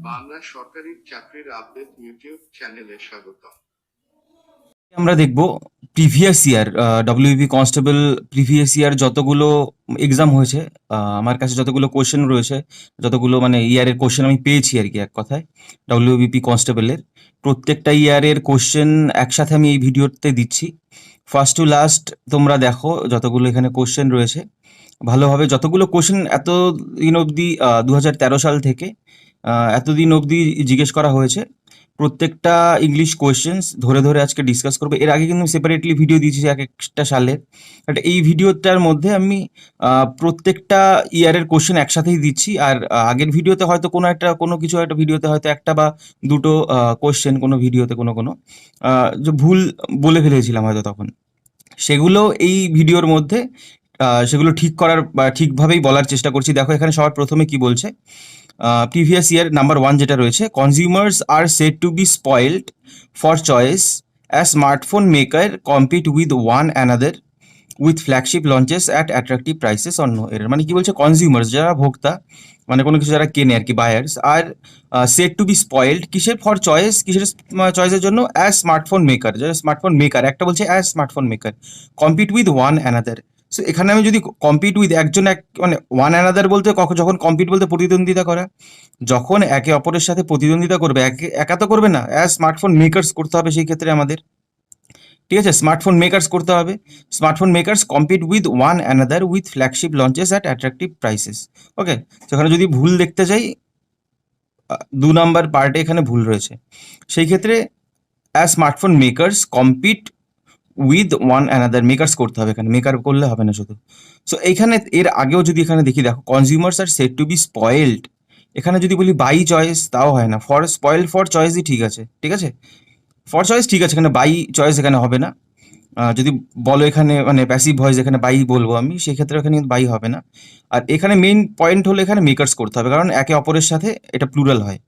বাংলা সরকারি চাকরির update YouTube চ্যানেলে স্বাগতম। আমরা দেখব previous year WB constable previous year যতগুলো এক্সাম হয়েছে। আমার কাছে যতগুলো কোশ্চেন রয়েছে, যতগুলো মানে ইয়ারের কোশ্চেন আমি পেয়েছি আর কি, এক কথায় ডব্লিউবিপি কনস্টেবলের প্রত্যেকটা ইয়ারের কোশ্চেন একসাথে আমি এই ভিডিওতে দিচ্ছি। ফার্স্ট টু লাস্ট তোমরা দেখো যতগুলো এখানে কোশ্চেন রয়েছে ভালোভাবে। যতগুলো কোশ্চেন এত দিন অবধি 2013 সাল থেকে এতদিন অবধি জিজ্ঞেস করা হয়েছে, প্রত্যেকটা ইংলিশ কোয়েশ্চেন্স ধরে ধরে আজকে ডিসকাস করবো। এর আগে কিন্তু সেপারেটলি ভিডিও দিয়েছি এক একটা সালের, বাট এই ভিডিওটার মধ্যে আমি প্রত্যেকটা ইয়ারের কোশ্চেন একসাথেই দিচ্ছি। আর আগের ভিডিওতে হয়তো কোনো কিছু একটা ভিডিওতে হয়তো একটা বা দুটো কোশ্চেন কোনো ভিডিওতে কোনো যে ভুল বলে ফেলেছিলাম হয়তো তখন, সেগুলো এই ভিডিওর মধ্যে সেগুলো ঠিক করার বা ঠিকভাবেই বলার চেষ্টা করছি। দেখো এখানে সবার প্রথমে কি বলছে, প্রিভিয়াস ইয়ার নাম্বার 1 যেটা রয়েছে, consumers R said to B spoiled for choice as smartphone maker compete with one another with flagship launches at attractive prices অন্য এর মানে কি বলছে, কনজিউমার্স যারা ভোক্তা মানে কোনো কিছু যারা কেনে আর কি, buyers R said to B spoiled কিসের, ফর চয়েস কিসের চয়েসের জন্য, অ্যাজ স্মার্টফোন মেকার যারা স্মার্টফোন মেকার, একটা বলছে as smartphone maker compete with one another. So এখানে আমি যদি কম্পিট উইথ একজন এক মানে ওয়ান অ্যানাদার বলতে যখন কম্পিট বলতে প্রতিদ্বন্দ্বিতা করা, যখন একে অপরের সাথে প্রতিদ্বন্দ্বিতা করবে, একা তো করবে না, অ্যাজ স্মার্টফোন মেকার্স করতে হবে সেই ক্ষেত্রে আমাদের, ঠিক আছে, স্মার্টফোন মেকার্স করতে হবে। Smartphone makers compete with one another with flagship launches at attractive prices. Okay, সেখানে যদি ভুল দেখতে চাই, 2 নাম্বার পার্টে এখানে ভুল রয়েছে। সেই ক্ষেত্রে as smartphone makers compete with one another, makers করতে হবে, এখানে মেকার করলে হবে না শুধু। সো এইখানে এর আগেও যদি এখানে দেখি, দেখো consumers R said to B spoiled, এখানে যদি বলি বাই চয়েস তাও হয় না, ফর স্পয়েলড ফর চয়েসই ঠিক আছে, ঠিক আছে, ফর চয়েস ঠিক আছে, এখানে বাই চয়েস এখানে হবে না। যদি বলো এখানে মানে প্যাসিভ ভয়েস এখানে বাই বলবো আমি, সেই ক্ষেত্রে এখানে কিন্তু বাই হবে না। আর এখানে মেইন পয়েন্ট হলো এখানে মেকার্স করতে হবে, কারণ একে অপরের সাথে এটা প্লুরাল হয়।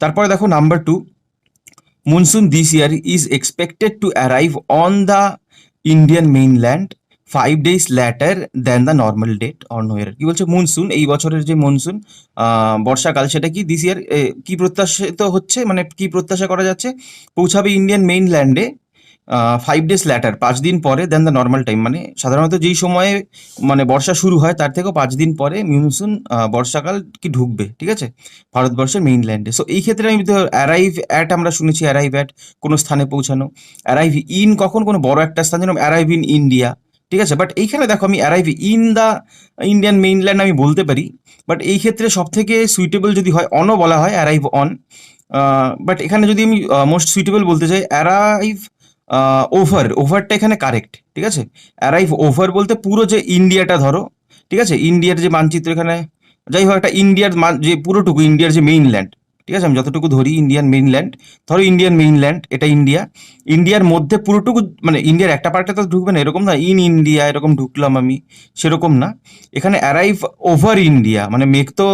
তারপরে দেখো number 2, monsoon this year is expected to arrive on the Indian mainland 5 days later then the normal date or no এর। কি বলছে, মনসুন এই বছরের যে মনসুন বর্ষাকাল, সেটা কি দিস ইয়ার কি প্রত্যাশিত হচ্ছে, মানে কি প্রত্যাশা করা যাচ্ছে, পৌঁছাবে ইন্ডিয়ান মেইনল্যান্ডে 5 days ল্যাটার 5 দিন পরে দেন দ্য নর্মাল টাইম, মানে সাধারণত যেই সময়ে মানে বর্ষা শুরু হয় তার থেকেও 5 দিন পরে মনসুন বর্ষাকাল কি ঢুকবে, ঠিক আছে, ভারতবর্ষের মেইনল্যান্ডে। সো এই ক্ষেত্রে আমি অ্যারাইভ অ্যাট, আমরা শুনেছি অ্যারাইভ অ্যাট কোনো স্থানে পৌঁছানো, অ্যারাইভ ইন কখন কোনো বড় একটা স্থান, যেরকম অ্যারাইভ ইন ইন্ডিয়া, ঠিক আছে। বাট এইখানে দেখো আমি arrive in the Indian mainland আমি বলতে পারি, বাট এই ক্ষেত্রে সব থেকে সুইটেবল যদি হয় অনও বলা হয়, অ্যারাইভ অন। বাট এখানে যদি আমি মোস্ট সুইটেবল বলতে চাই, অ্যারাইভ ওভারটা এখানে কারেক্ট, ঠিক আছে। অ্যারাইভ ওভার বলতে পুরো যে ইন্ডিয়াটা ধরো, ঠিক আছে, ইন্ডিয়ার যে মানচিত্র এখানে, যাই হোক একটা ইন্ডিয়ার যে পুরোটুকু ইন্ডিয়ার যে মেইনল্যান্ড, ঠিক আছে, আমি যতটুকু ধরি ইন্ডিয়ান মেইনল্যান্ড, ধরো ইন্ডিয়ান মেইনল্যান্ড এটা ইন্ডিয়া, ইন্ডিয়ার মধ্যে পুরোটুকু মানে ইন্ডিয়ার একটা পার্টে তো ঢুকবে না, এরকম না ইন ইন্ডিয়া এরকম ঢুকলাম আমি, সেরকম না। এখানে অ্যারাইভ ওভার ইন্ডিয়া মানে মেঘ তো,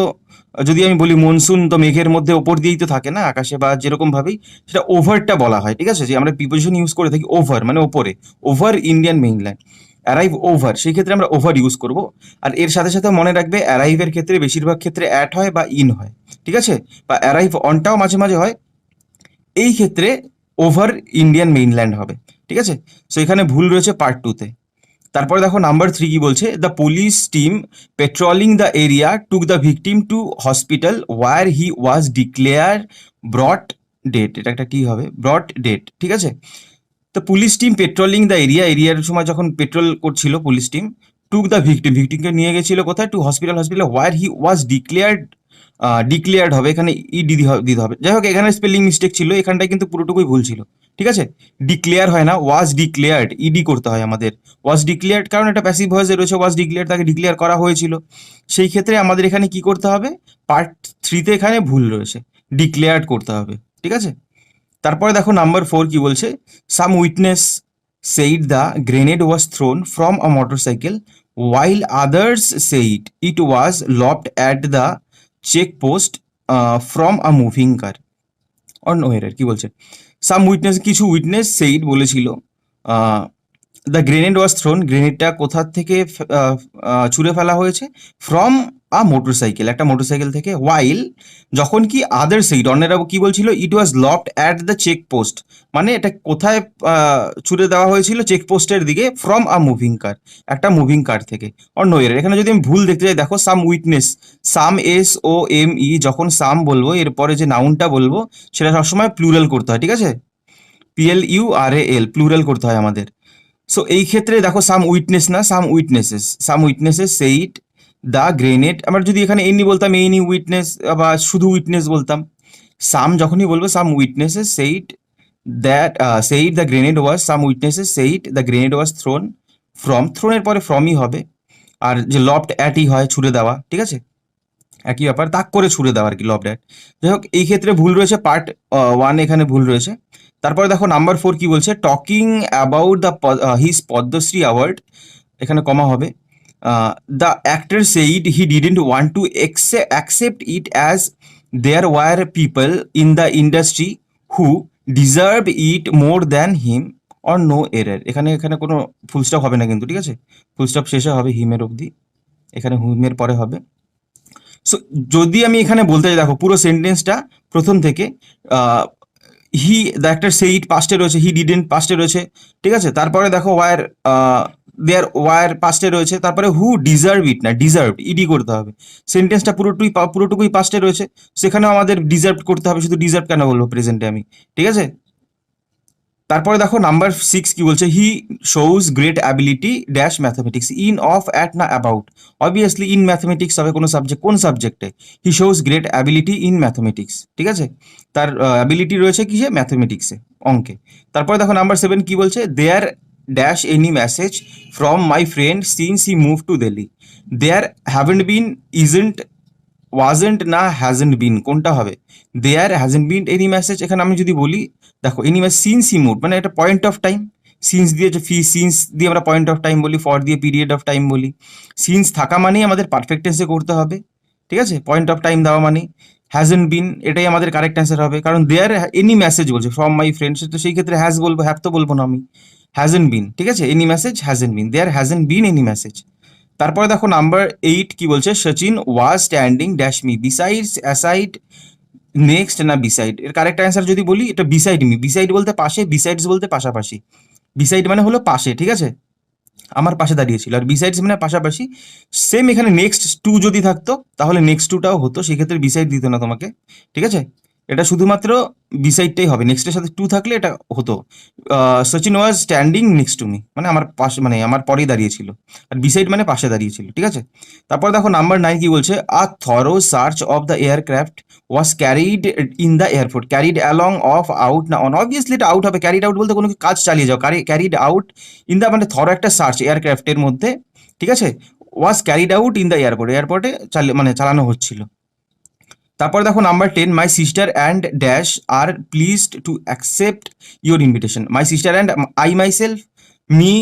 যদি আমি বলি মনসুন তো মেঘের মধ্যে ওপর দিয়েই তো থাকে না আকাশে বা যেরকম ভাবেই, সেটা ওভারটা বলা হয়, ঠিক আছে, যে আমরা প্রিপোজিশন ইউজ করে থাকি ওভার মানে ওপরে, over Indian mainland, arrive over, সেই ক্ষেত্রে আমরা ওভার ইউজ করব। আর এর সাথে সাথে মনে রাখবে অ্যারাইভের ক্ষেত্রে বেশিরভাগ ক্ষেত্রে অ্যাট হয় বা ইন হয়, ঠিক আছে, বা অ্যারাইভ অনটাও মাঝে মাঝে হয়, এই ক্ষেত্রে ওভার ইন্ডিয়ান মেইনল্যান্ড হবে, ঠিক আছে। সো এখানে ভুল রয়েছে পার্ট 2-তে। তারপরে দেখো নাম্বার 3 কি বলছে, the police team patrolling the area took the victim to hospital where he was declare brought dead, এটা একটা কি হবে, ব্রট ডেট, ঠিক আছে। তো পুলিশ টিম পেট্রোলিং দ্য এরিয়ার সময় যখন পেট্রোল করছিল পুলিশ টিম, টুক দ্য ভিকটিমকে নিয়ে গেছিল কোথায়, to hospital where he was declared হবে, এখানে দিতে হবে। যাই হোক এখানে স্পেলিং মিস্টেক ছিল, এখানটায় কিন্তু পুরোটুকুই ভুল ছিল, ঠিক আছে। ডিক্লেয়ার হয় না, ওয়াজ ডিক্লেয়ার্ড, ইডি করতে হয় আমাদের, ওয়াজ ডিক্লেয়ার্ড, কারণ এটা প্যাসিভ ভয়েসে রয়েছে, ওয়াজ ডিক্লেয়ার্ড তাকে ডিক্লেয়ার করা হয়েছিল। সেই ক্ষেত্রে আমাদের এখানে কি করতে হবে, পার্ট 3-তে এখানে ভুল রয়েছে, ডিক্লেয়ার্ড করতে হবে, ঠিক আছে। তারপরে দেখো নাম্বার 4 কি বলছে, some witness said the grenade was thrown from a motorcycle while others said it was lobbed at the check post from a moving car or no error. কি বলছে, সাম উইটনেস, কিছু উইটনেস সেইড বলেছিল, the grenade was thrown, গ্রেনেডটা কোথা থেকে ছুঁড়ে ফেলা হয়েছে? ফ্রম আ মোটরসাইকেল, একটা মোটরসাইকেল থেকে। ওয়াইল, যখন কি আদার সাইড, অন্যরা কি বলছিল? It was loft at the check post, মানে এটা কোথায় ছুড়ে দেওয়া হয়েছিল? চেকপোস্টের দিকে। ফ্রম আ মুভিং কার, একটা মুভিং কার থেকে। অন্য এর এখানে যদি আমি ভুল দেখতে যাই, দেখো সাম উইটনেস, সাম SOME, যখন সাম বলবো এরপরে যে নাউনটা বলবো সেটা সবসময় প্লুরাল করতে হয়, ঠিক আছে? PLURAL, প্লুরাল করতে হয় আমাদের। সো এই ক্ষেত্রে দেখো সাম উইটনেস না, সাম উইটনেসেস সেইড দ্য গ্রেনেড। আমরা যদি এখানে এনি বলতাম, এনি উইটনেস, বা শুধু উইটনেস বলতাম। সাম যখনই বলবো, some witnesses said that, said the grenade was, some witnesses said the grenade was thrown from, থ্রোনের পরে ফ্রমই হবে। আর যে লফট অ্যাটই হয় ছুড়ে দেওয়া, ঠিক আছে? একই ব্যাপার, তাক করে ছুড়ে দেওয়া আর কি, লফট অ্যাট। যাই হোক, এই ক্ষেত্রে ভুল রয়েছে, পার্ট 1 এখানে ভুল রয়েছে। তারপরে দেখো নাম্বার 4 কি বলছে? Talking about the his Padmashri award, এখানে কমা হবে। The actor said he didn't want to accept it as there were people in the industry who deserve it more than him or no error. এখানে এখানে কোনো full stop হবে না কিন্তু, ঠিক আছে? ফুল স্টপ শেষে হবে হিমের অবধি, এখানে হুমের পরে হবে। সো যদি আমি এখানে বলতে চাই, দেখো পুরো সেন্টেন্সটা প্রথম থেকে, হি দ্য একটা সেইট পাস্টে রয়েছে, হি ডিডেন্ট পাস্টে রয়েছে, ঠিক আছে? তারপরে দেখো ওয়ার, দেয়ার ওয়ার পাস্টে রয়েছে, তারপরে হু ডিজার্ভ ইট না, ডিজার্ভ ইডি করতে হবে। সেন্টেন্সটা পুরোটুকুই পাস্টে রয়েছে, সেখানেও আমাদের ডিজার্ভ করতে হবে। শুধু ডিজার্ভ কেন বলবো প্রেজেন্টে আমি, ঠিক আছে? তারপরে দেখো নাম্বার 6 কি বলছে? হি shows great ability dash mathematics, in, of, at না অ্যাবাউট? অবভিয়াসলি ইন ম্যাথমেটিক্স হবে কোনো সাবজেক্ট, কোন সাবজেক্টে? হি shows great ability in mathematics, ঠিক আছে? তার অ্যাবিলিটি রয়েছে কিসে? ম্যাথমেটিক্সে, অঙ্কে। তারপরে দেখো নাম্বার 7 কি বলছে? There dash any message from my friend since he move to Delhi. There haven't been, isn't, wasn't না হ্যাজেন্ট বিন, কোনটা হবে? There hasn't been any message, এখানে আমি যদি বলি, দেখো any message, since he move মানে এটা পয়েন্ট অফ টাইম, সিন্স দিয়ে সিন্স দিয়ে আমরা পয়েন্ট অফ টাইম বলি, ফর দিয়ে পিরিয়ড অফ টাইম বলি। সিন্স থাকা মানেই আমাদের পারফেক্ট টেন্সে করতে হবে, ঠিক আছে? পয়েন্ট অফ টাইম দেওয়া মানে। হ্যাজেন্ট বিন, এটাই আমাদের কারেক্ট অ্যান্সার হবে, কারণ দেয়ার এনি মেসেজ বলছে ফ্রম মাই ফ্রেন্ডস, তো সেই ক্ষেত্রে হ্যাজ বলবো, হ্যাভ তো বলবো না আমি। হ্যাজেন্ট বিন, ঠিক আছে? Any message hasn't bin, there hasn't been any message. তারপরে দেখো নাম্বার 8 কি বলছে? Sachin was standing dash me, besides, aside, next না বিসাইড? এর কারেক্ট অ্যান্সার যদি বলি, এটা বিসাইড মি। বিসাইড বলতে পাশে, বিসাইডস বলতে পাশাপাশি। বিসাইড মানে হলো পাশে, ঠিক আছে? আমার পাশে দাঁড়িয়েছিল, আর বিসাইডস মানে পাশাপাশি। সেম এখানে নেক্সট টু যদি থাকতো তাহলে নেক্সট টুটাও হতো, সেক্ষেত্রে বিসাইড দিত না তোমাকে, ঠিক আছে? এটা শুধুমাত্র বিসাইডটাই হবে, নেক্সটের সাথে টু থাকলে এটা হতো। Sachin was standing next to me মানে আমার পাশে, মানে আমার পরেই দাঁড়িয়েছিল। আর বিসাইড মানে পাশে দাঁড়িয়েছিল, ঠিক আছে? তারপর দেখো নাম্বার 9 কি বলছে? A thorough search of the aircraft was carried in the airport, carried along, off, out না অন? অবভিয়াসলি এটা আউট হবে। ক্যারিড আউট বলতে কোনো কাজ চালিয়ে যাও, ক্যারিড আউট ইন দ্য, মানে থরো একটা সার্চ এয়ারক্রাফটের মধ্যে, ঠিক আছে? Was carried out in the airport, এয়ারপোর্টে মানে চালানো হচ্ছিল। তারপর দেখো number 10, my sister and dash are pleased to accept your invitation. My sister and I my self, me,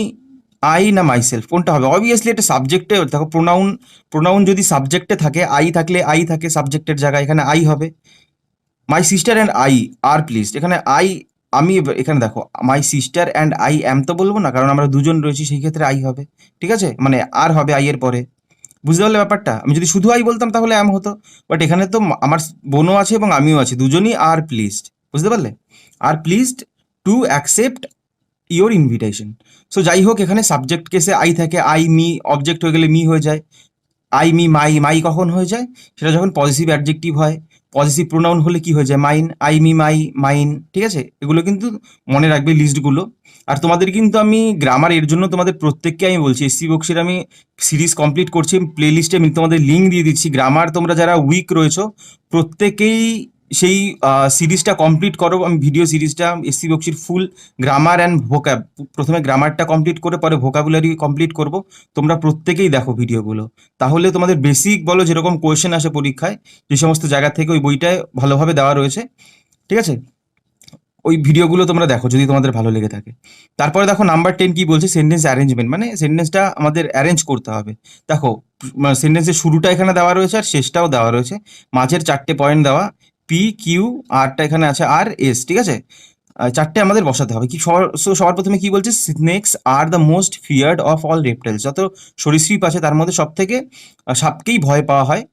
I না মাই সেলফ, কোনটা হবে? অবভিয়াসলি এটা সাবজেক্টে, দেখো প্রোনাউন, প্রোনাউন যদি সাবজেক্টে থাকে, আই থাকলে আই থাকে সাবজেক্টের জায়গায়, এখানে আই হবে। My sister and I are pleased, এখানে আই, আমি, এখানে দেখো my sister and I am তো বলবো না, কারণ আমরা দুজন রয়েছি, সেই ক্ষেত্রে আই হবে, ঠিক আছে? মানে আর হবে আই এর পরে। বুঝতে পারলে ব্যাপারটা? আমি যদি শুধু আই বলতাম তাহলে অ্যাম হতো, বাট এখানে তো আমার বোনও আছে এবং আমিও আছি, দুজনই আর প্লিজড। বুঝতে পারলে? Are pleased to accept your invitation. So যাই হোক, এখানে সাবজেক্ট কেসে আই থাকে, আই মি, অবজেক্ট হয়ে গেলে মি হয়ে যায়। আই মি, মাই, মাই কখন হয়ে যায়? সেটা যখন পজিটিভ অ্যাডজেক্টিভ হয়। পজিটিভ প্রোনাউন হলে কি হয়ে যায়? Mine, I me, my, mine, ঠিক আছে? এগুলো কিন্তু মনে রাখবে লিস্টগুলো। আর তোমাদের কিন্তু আমি গ্রামার, এর জন্য তোমাদের প্রত্যেককে আমি বলছি, এসসি বক্সির আমি সিরিজ কমপ্লিট করছি, প্লে লিস্টে আমি তোমাদের লিঙ্ক দিয়ে দিচ্ছি। গ্রামার তোমরা যারা উইক রয়েছো প্রত্যেকেই সেই সিরিজটা কমপ্লিট করো। আমি ভিডিও সিরিজটা এসসি বক্সির ফুল গ্রামার অ্যান্ড ভোক্যাব, প্রথমে গ্রামারটা কমপ্লিট করে পরে ভোকাবুলারি কমপ্লিট করব। তোমরা প্রত্যেকেই দেখো ভিডিওগুলো, তাহলে তোমাদের বেসিক বলো, যেরকম কোয়েশ্চেন আসে পরীক্ষায় যে সমস্ত জায়গা থেকে, ওই বইটায় ভালোভাবে দেওয়া রয়েছে, ঠিক আছে? ওই ভিডিওগুলো তোমরা দেখো যদি তোমাদের ভালো লেগে থাকে। তারপরে দেখো নাম্বার 10 কি বলছে? সেন্টেন্স অ্যারেঞ্জমেন্ট, মানে সেন্টেন্সটা আমাদের অ্যারেঞ্জ করতে হবে। দেখো সেন্টেন্সের শুরুটা এখানে দেওয়া রয়েছে আর শেষটাও দেওয়া রয়েছে, মাঝের 4টে পয়েন্ট দেওয়া, পি, কিউ, আরটা এখানে আছে, আর, এস, ঠিক আছে? চারটে আমাদের বসাতে হবে কি সবার প্রথমে কি বলছে, snake's are the most feared of all reptiles. যত সরীসৃপ আছে তার মধ্যে সব থেকে সাপকেই ভয় পাওয়া হয়।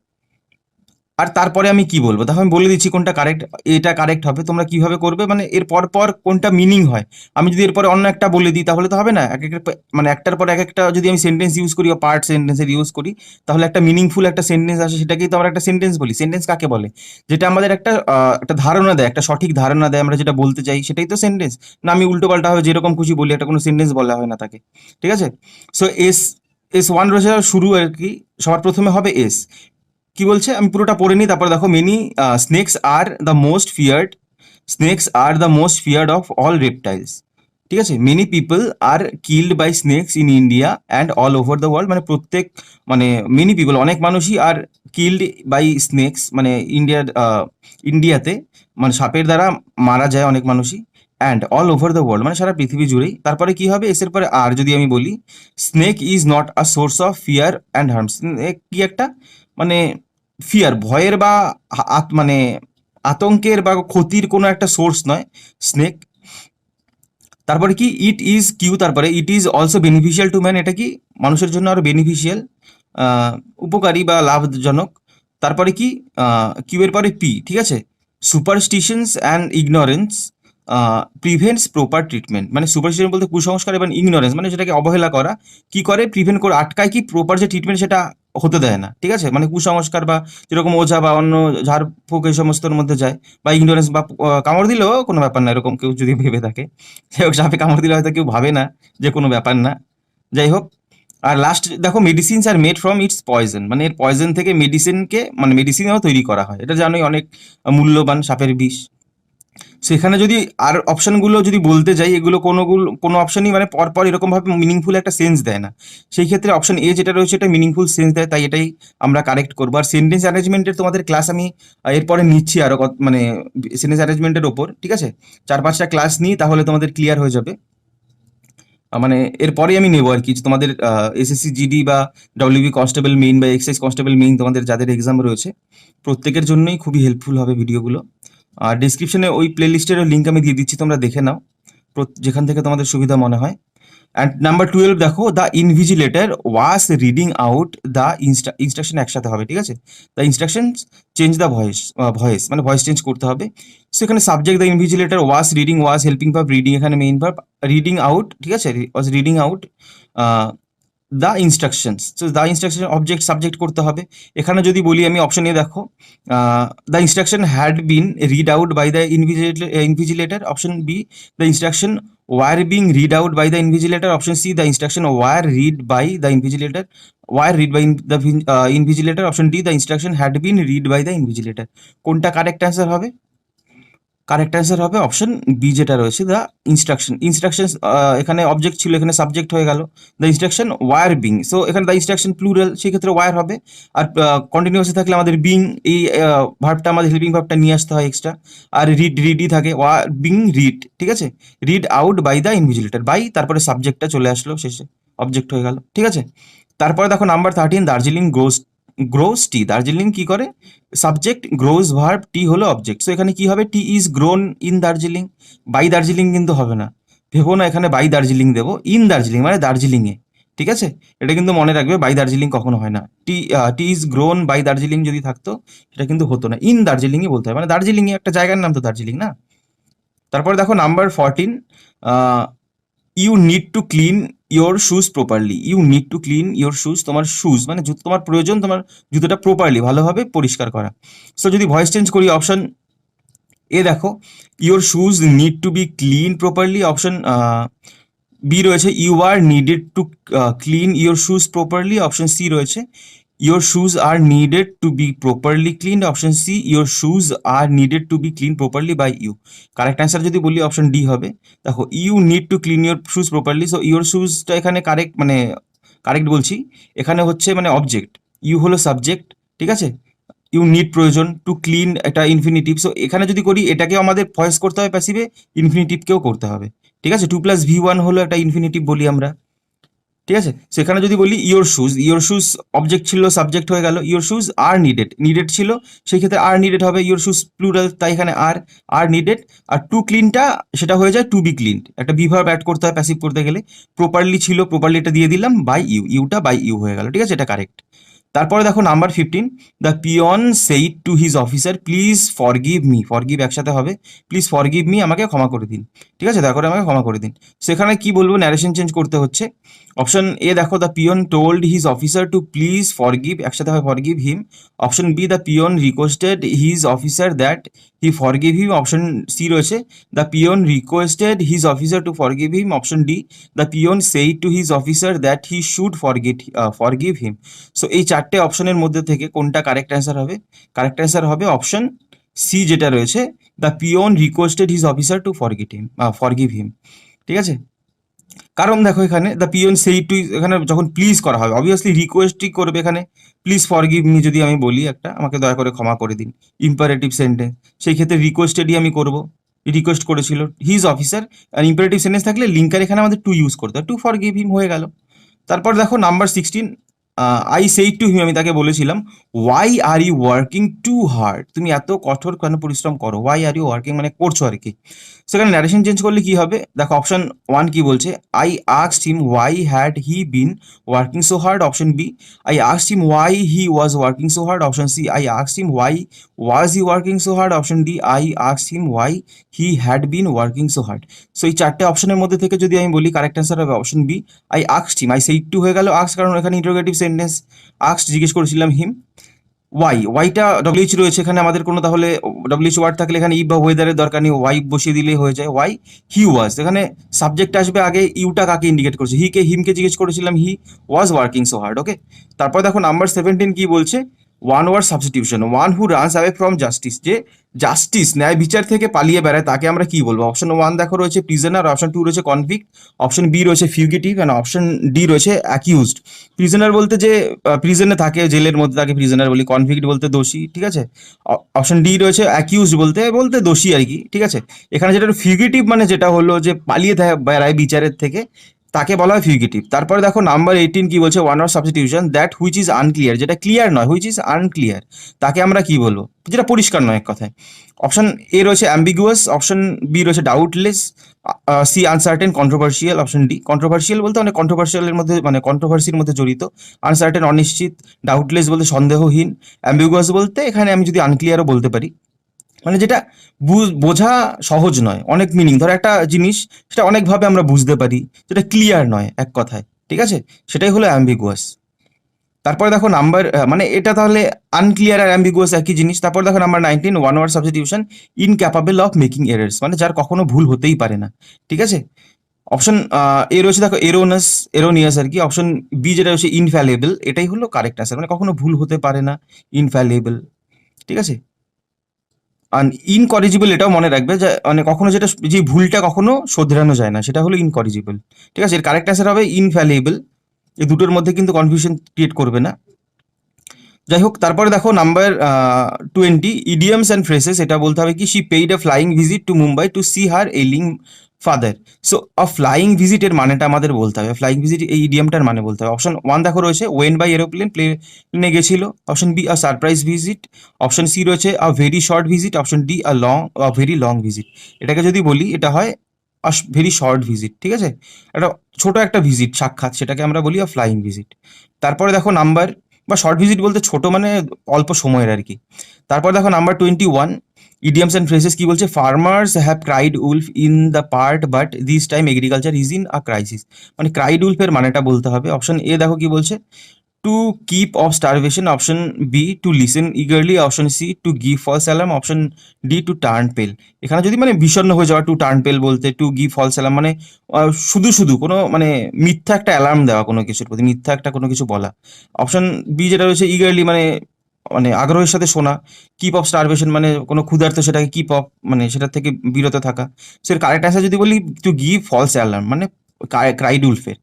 আর তারপরে আমি কি বলবো, দেখো আমি বলে দিচ্ছি কোনটা কারেক্ট, এটা কারেক্ট হবে। তোমরা কিভাবে করবে, মানে এর পর পর কোনটা মিনিং হয়। আমি যদি এরপরে অন্য একটা বলে দিই তাহলে তো হবে না, এক একটা মানে একটার পর এক একটা যদি আমি সেন্টেন্স ইউজ করি বা পার্ট সেন্টেন্সের ইউজ করি, তাহলে একটা মিনিংফুল একটা সেন্টেন্স আসে, সেটাকেই তো আমরা একটা সেন্টেন্স বলি। সেন্টেন্স কাকে বলে, যেটা আমাদের একটা ধারণা দেয়, একটা সঠিক ধারণা দেয়, আমরা যেটা বলতে চাই সেটাই তো সেন্টেন্স। না আমি উল্টো পাল্টা হবে যেরকম খুশি বলি, একটা কোনো সেন্টেন্স বলা হয় না তাকে। ঠিক আছে, সো এস এস ওয়ান রয়েছে শুরু আর কি, সবার প্রথমে হবে এস। কি বলছে আমি পুরোটা পড়ে নিই, তারপরে দেখো many snakes are the most feared, snakes are the most feared of all reptiles. ঠিক আছে, many people are killed by snakes in India and all over the world, মানে প্রত্যেক মানে মেনি পিপল অনেক মানুষই আর কিল্ড বাই স্নেকস মানে ইন্ডিয়াতে মানে সাপের দ্বারা মারা যায় অনেক মানুষই, and all over the world মানে সারা পৃথিবী জুড়েই। তারপরে কি হবে এসের পরে আর যদি আমি বলি, snake is not a source of fear and harm. Snake কি একটা মানে ফিয়ার ভয়ের বা মানে আতঙ্কের বা ক্ষতির কোনো একটা সোর্স নয় স্নেক। তারপরে কি ইট ইজ কিউ, তারপরে it is also beneficial to man, এটা কি মানুষের জন্য আরো বেনিফিশিয়াল, উপকারী বা লাভজনক। তারপরে কি কিউ এর পরে পি, ঠিক আছে, superstitions and ignorance prevents proper treatment, মানে সুপারস্টিশন বলতে কুসংস্কার এবং ইগনোরেন্স মানে যেটাকে অবহেলা করা, কি করে প্রিভেন্ট করে আটকায়, কি প্রপার যে ট্রিটমেন্ট সেটা হতে দেয় না। ঠিক আছে, মানে কুসংস্কার বা যেরকম ওঝা বা অন্য ঝাড়ফুঁক এই সমস্তর মধ্যে যায়, বা ইগনোরেন্স বা কামড় দিলেও কোনো ব্যাপার না এরকম কেউ যদি ভেবে থাকে। যাই হোক, সাপে কামড় দিলে হয়তো কেউ ভাবে না যে কোনো ব্যাপার না। যাই হোক, আর লাস্ট দেখো medicines are made from its poison, মানে এর পয়জন থেকে মেডিসিনকে মানে মেডিসিনও তৈরি করা হয়, এটা জানোই অনেক মূল্যবান সাপের বিষ। সেখানে যদি আর অপশনগুলো যদি বলতে যাই, এগুলো কোনো অপশনই মানে পরপর এরকমভাবে মিনিংফুল একটা সেন্স দেয় না। সেই ক্ষেত্রে অপশন এ যেটা রয়েছে এটা মিনিংফুল সেন্স দেয়, তাই এটাই আমরা কারেক্ট করবো। আর সেন্টেন্স অ্যারেঞ্জমেন্টের তোমাদের ক্লাস আমি এরপরে নিচ্ছি আরো মানে সেন্টেন্স অ্যারেঞ্জমেন্টের ওপর। ঠিক আছে, 4-5টা ক্লাস নিই তাহলে তোমাদের ক্লিয়ার হয়ে যাবে। মানে এরপরেই আমি নেবো আর কি তোমাদের এসএসসি জিডি বা ডব্লিউবি কনস্টেবল মেইন বা এক্সাইজ কনস্টেবল মেইন তোমাদের যাদের এক্সাম রয়েছে প্রত্যেকের জন্যই খুবই হেল্পফুল হবে ভিডিওগুলো। আর ডিসক্রিপশনে ওই প্লে লিস্টেরও লিঙ্ক আমি দিয়ে দিচ্ছি, তোমরা দেখে নাও যেখান থেকে তোমাদের সুবিধা মনে হয়। অ্যান্ড নাম্বার 12 দেখো, the invigilator was reading out the instruction একসাথে হবে। ঠিক আছে, the instruction change the voice মানে ভয়েস চেঞ্জ করতে হবে। সো এখানে subject the invigilator, was reading, was helping verb, reading এখানে মেইন ভার্ব, রিডিং আউট। ঠিক আছে, was reading out the instructions, তো দ্য ইনস্ট্রাকশন অবজেক্ট সাবজেক্ট করতে হবে। এখানে যদি বলি আমি অপশন এ দেখো, the instruction had been read out by the invigilator, option B the instruction were being read out by the invigilator, option C the instruction were read by the invigilator, were read by the invigilator, option D the instruction had been read by the invigilator। কোনটা correct answer হবে? Correct answer হবে option B যেটা রয়েছে the instruction. এখানে object ছিল, এখানে subject হয়ে গেল। The instruction were being, so এখানে দ্য ইনস্ট্রাকশন প্লুরাল, সেক্ষেত্রে ওয়ার হবে। আর কন্টিনিউয়াসে থাকলে আমাদের বিং এই ভার্বটা আমাদের হেল্পিং ভার্বটা নিয়ে আসতে হয় এক্সট্রা। আর রিডই থাকে, ওয়ার বিং রিড। ঠিক আছে, read out by the invigilator, by তারপরে সাবজেক্টটা চলে আসলো শেষে, অবজেক্ট হয়ে গেল। ঠিক আছে, তারপরে দেখো নাম্বার 13, দার্জিলিং গ্রোস টি, দার্জিলিং কি করে, সাবজেক্ট, গ্রোজ ভার্ব, টি হলো অবজেক্ট। সো এখানে কি হবে, tea is grown in Darjeeling, by Darjeeling কিন্তু হবে না, ভেবো না এখানে বাই দার্জিলিং দেবো, ইন দার্জিলিং মানে দার্জিলিংয়ে। ঠিক আছে, এটা কিন্তু মনে রাখবে, বাই দার্জিলিং কখনো হয় না। টি ইজ গ্রোন বাই দার্জিলিং যদি থাকতো সেটা কিন্তু হতো না, ইন দার্জিলিংই বলতে হয়, মানে দার্জিলিংয়ে একটা জায়গার নাম তো দার্জিলিং না। তারপরে দেখো number 14, you need to clean your shoes properly, you need to clean your shoes, তোমার শুজ মানে জুতো, তোমার প্রয়োজন তোমার জুতোটা প্রপারলি ভালোভাবে পরিষ্কার করা। সো যদি ভয়েস চেঞ্জ করি অপশন এ দেখো, your shoes need to be clean properly, option B রয়েছে you are needed to clean your shoes properly, option C রয়েছে your shoes are needed to be properly clean, option C your shoes are needed to be clean properly by you. Correct answer যদি বলি option D হবে। দেখো you need to clean your shoes properly, so your শুজটা এখানে correct মানে correct বলছি, এখানে হচ্ছে মানে অবজেক্ট, ইউ হলো সাবজেক্ট। ঠিক আছে, ইউ নিড প্রয়োজন, টু ক্লিন একটা ইনফিনিটিভ, সো এখানে যদি করি এটাকে আমাদের ভয়েস করতে হবে প্যাসিভে, ইনফিনিটিভকেও করতে হবে। ঠিক আছে, 2 + V1 হলো একটা ইনফিনিটিভ বলি আমরা। ঠিক আছে? সেখানে যদি বলি ইয়োর শুজ অবজেক্ট ছিল, সাবজেক্ট হয়ে গেল, ইয়োর শুজ আর নিডেড ছিল, সেই ক্ষেত্রে আর নিডেড হবে, ইয়োর শুজ প্লুরাল, তাই এখানে আর নিডেড। আর টু ক্লিনটা সেটা হয়ে যায় টু বি ক্লিনড, একটা বিভার্ব অ্যাড করতে হয় প্যাসিভ করতে গেলে। প্রপারলি ছিল, প্রপারলি এটা দিয়ে দিলাম, বাই ইউটা বাই ইউ হয়ে গেল, ঠিক আছে? এটা কারেক্ট। তারপরে দেখো number 15, the peon said to his officer please forgive me, forgive একসাথে হবে, প্লিজ ফরগিভ মি, আমাকে ক্ষমা করে দিন, ঠিক আছে? দয়া করে আমাকে ক্ষমা করে দিন। সেখানে কি বলবো, ন্যারেশন চেঞ্জ করতে হচ্ছে। অপশন এ দেখো, the peon told his officer to please forgive, একসাথে হয় forgive him. Option B, the peon requested his officer that he forgive him. Option C রয়েছে, the peon requested his officer to forgive him. Option D, the peon said to his officer that he should forgive him. So এই চারটে অপশনের মধ্যে থেকে কোনটা correct answer হবে? Correct answer হবে option C যেটা রয়েছে, the peon requested his officer to forgive হিম, ঠিক আছে? কারণ দেখো এখানে দ্য পিয়ন সেই টু, এখানে যখন প্লিজ করা হবে অবভিয়াসলি রিকোয়েস্টই করবে এখানে। প্লিজ ফরগিভ মি যদি আমি বলি একটা, আমাকে দয়া করে ক্ষমা করে দিন, ইম্পারেটিভ সেন্টেন্স, সেই ক্ষেত্রে রিকোয়েস্টেডই আমি করব, রিকোয়েস্ট করেছিল হিজ অফিসার। আর ইম্পারেটিভ সেন্টেন্স থাকলে লিঙ্কার এখানে আমাদের টু ইউজ করতে হয়, টু ফরগিভ হিম হয়ে গেল। তারপর দেখো number 16, I said to him, আমি তাকে বলেছিলাম, why are you working too hard, তুমি এত কঠোর কেন পরিশ্রম করো, ওয়াই আর ইউ ওয়ার্কিং মানে করছো আর কি। সেখানে ন্যারেশন চেঞ্জ করলে কি হবে দেখো, অপশন 1 কি বলছে, I asked him why had he been working so hard. Option B, I asked him why he was working so hard. Option C, I asked him why was he working so hard. Option D, I asked him why he had been working so hard. So এই চারটে অপশনের মধ্যে থেকে যদি আমি বলি, correct answer হবে option B, I asked him. I said to হয়ে গেল আস্ক, কারণ এখানে ইন্টারোগেটিভ সেন্টেন্স, আস্কড জিজ্ঞেস করেছিলাম হিম। ওয়াইটা ডব্লিউএইচ রয়েছে এখানে আমাদের, কোনো তাহলে ডব্লিউএইচ ওয়ার্ড থাকলে এখানে ই বা ওয়েদারের দরকার নেই, ওয়াই বসিয়ে দিলেই হয়ে যায়, ওয়াই হি ওয়াজ। এখানে সাবজেক্ট আসবে আগে, ইউটা কাকে ইন্ডিকেট করছে, হিমকে জিজ্ঞেস করেছিলাম, he was working so hard, okay. তারপর দেখো নাম্বার 17 কি বলছে, one word substitution, one who runs away from justice, যে জাস্টিস ন্যায় বিচার থেকে পালিয়ে বেড়ায় তাকে আমরা কি বলবো? অপশন 1 দেখো রয়েছে প্রিজনার, অপশন 2 রয়েছে কনভিক্ট, অপশন বি রয়েছে ফিউগিটিভ, এন্ড অপশন ডি রয়েছে অ্যাকিউজড। প্রিজনার বলতে যে প্রিজনে থাকে, জেলের মধ্যে তাকে প্রিজনার বলি, কনভিক্ট বলতে দোষী, ঠিক আছে? অপশন ডি রয়েছে অ্যাকিউজড বলতে বলতে দোষী আর কি, ঠিক আছে? এখানে যেটা ফিউগিটিভ মানে যেটা হলো যে পালিয়ে বেড়ায় বিচারের থেকে, তাকে বলা হয় ফিউগিটিভ। তারপরে দেখো নাম্বার 18 কি বলছে, one or substitution that which is unclear, যেটা ক্লিয়ার নয়, হুইচ ইজ আনক্লিয়ার, তাকে আমরা কি বলবো? যেটা পরিষ্কার নয় এক কথায়। অপশন এ রয়েছে অ্যাম্বিগুয়াস, অপশন বি রয়েছে doubtless, C uncertain, controversial. Option D controversial বলতে অনেক কন্ট্রোভার্সিয়ালের মধ্যে মানে কন্ট্রোভার্সির মধ্যে জড়িত, আনসার্টেন অনিশ্চিত, ডাউটলেস বলতে সন্দেহহীন, অ্যাম্বিগুয়াস বলতে এখানে আমি যদি আনক্লিয়ারও বলতে পারি, মানে যেটা বোঝা সহজ নয়, অনেক মিনিং, ধর একটা জিনিস সেটা অনেকভাবে আমরা বুঝতে পারি, যেটা ক্লিয়ার নয় এক কথায়, ঠিক আছে? সেটাই হলো অ্যাম্বিগুয়াস। তারপরে দেখো নাম্বার মানে এটা তাহলে আনক্লিয়ার আর অ্যাম্বিগুয়াস একই জিনিস। তারপর দেখো number 19, one word substitution, incapable of making errors, মানে যার কখনো ভুল হতেই পারে না, ঠিক আছে? অপশন এ রয়েছে দেখো এরোনিয়াস আর কি। অপশন বি যেটা রয়েছে ইনফ্যালেবল, এটাই হলো কারেক্ট অ্যান্সার, মানে কখনো ভুল হতে পারে না, ইনফ্যালেবল, ঠিক আছে? আর ইনকরিজিবল এটাও মনে রাখবে, যে মানে কখনো যেটা, যে ভুলটা কখনো শোধরানো যায় না, সেটা হলো ইনকরিজিবল, ঠিক আছে? এর কারেক্ট অ্যান্সার হবে ইনফ্যালেবল। এই দুটোর মধ্যে কিন্তু কনফিউশন ক্রিয়েট করবে না। যাই হোক, তারপরে দেখো নাম্বার 20, ইডিয়ামস অ্যান্ড ফ্রেসেস, এটা বলতে হবে কি, she paid a flying visit to Mumbai to see her ailing father. So a flying ভিজিটের মানেটা আমাদের বলতে হবে, ফ্লাইং ভিজিট এই ইডিয়ামটার মানে বলতে হবে। অপশন 1 দেখো রয়েছে ওয়েন বাই এরোপ্লেন, প্লেনে গেছিল। Option B a surprise visit. Option C রয়েছে a very short visit. Option D a very long visit. এটাকে যদি বলি, এটা হয় আ ভেরি শর্ট ভিজিট, ঠিক আছে? একটা ছোট একটা ভিজিট, সাক্ষাৎ, সেটাকে আমরা বলি আ ফ্লাইং ভিজিট। তারপরে দেখো নাম্বার, বা শর্ট ভিজিট বলতে ছোট মানে অল্প সময়ের আর কি। তারপর দেখো নাম্বার 21, ইডিয়ামস অ্যান্ড ফ্রেজেস কি বলছে, farmers have cried wolf in the part but this time agriculture is in a crisis, মানে ক্রাইড উলফের মানেটা বলতে হবে। অপশন এ দেখো কি বলছে, to keep off starvation. Option B to listen eagerly. Option C to give false alarm. Option D to turn pale. এখানে যদি মানে বিষণ্ণ হয়ে যাওয়া, টু টার্ন পেল বলতে, টু গিভ ফলস অ্যালার্ম মানে শুধু শুধু কোনো মানে মিথ্যা একটা অ্যালার্ম দেওয়া, কোনো কিছুর প্রতি মিথ্যা একটা কোনো কিছু বলা। অপশন বি যেটা রয়েছে ইগারলি মানে মানে আগ্রহের সাথে শোনা। কিপ অফ স্টারভেশন মানে কোনো ক্ষুধার্ত, সেটাকে কিপ অফ মানে সেটার থেকে বিরত থাকা। সে কারেক্ট অ্যান্সার যদি বলি, টু গিভ ফলস অ্যালার্ম মানে ক্রাইড উলফের।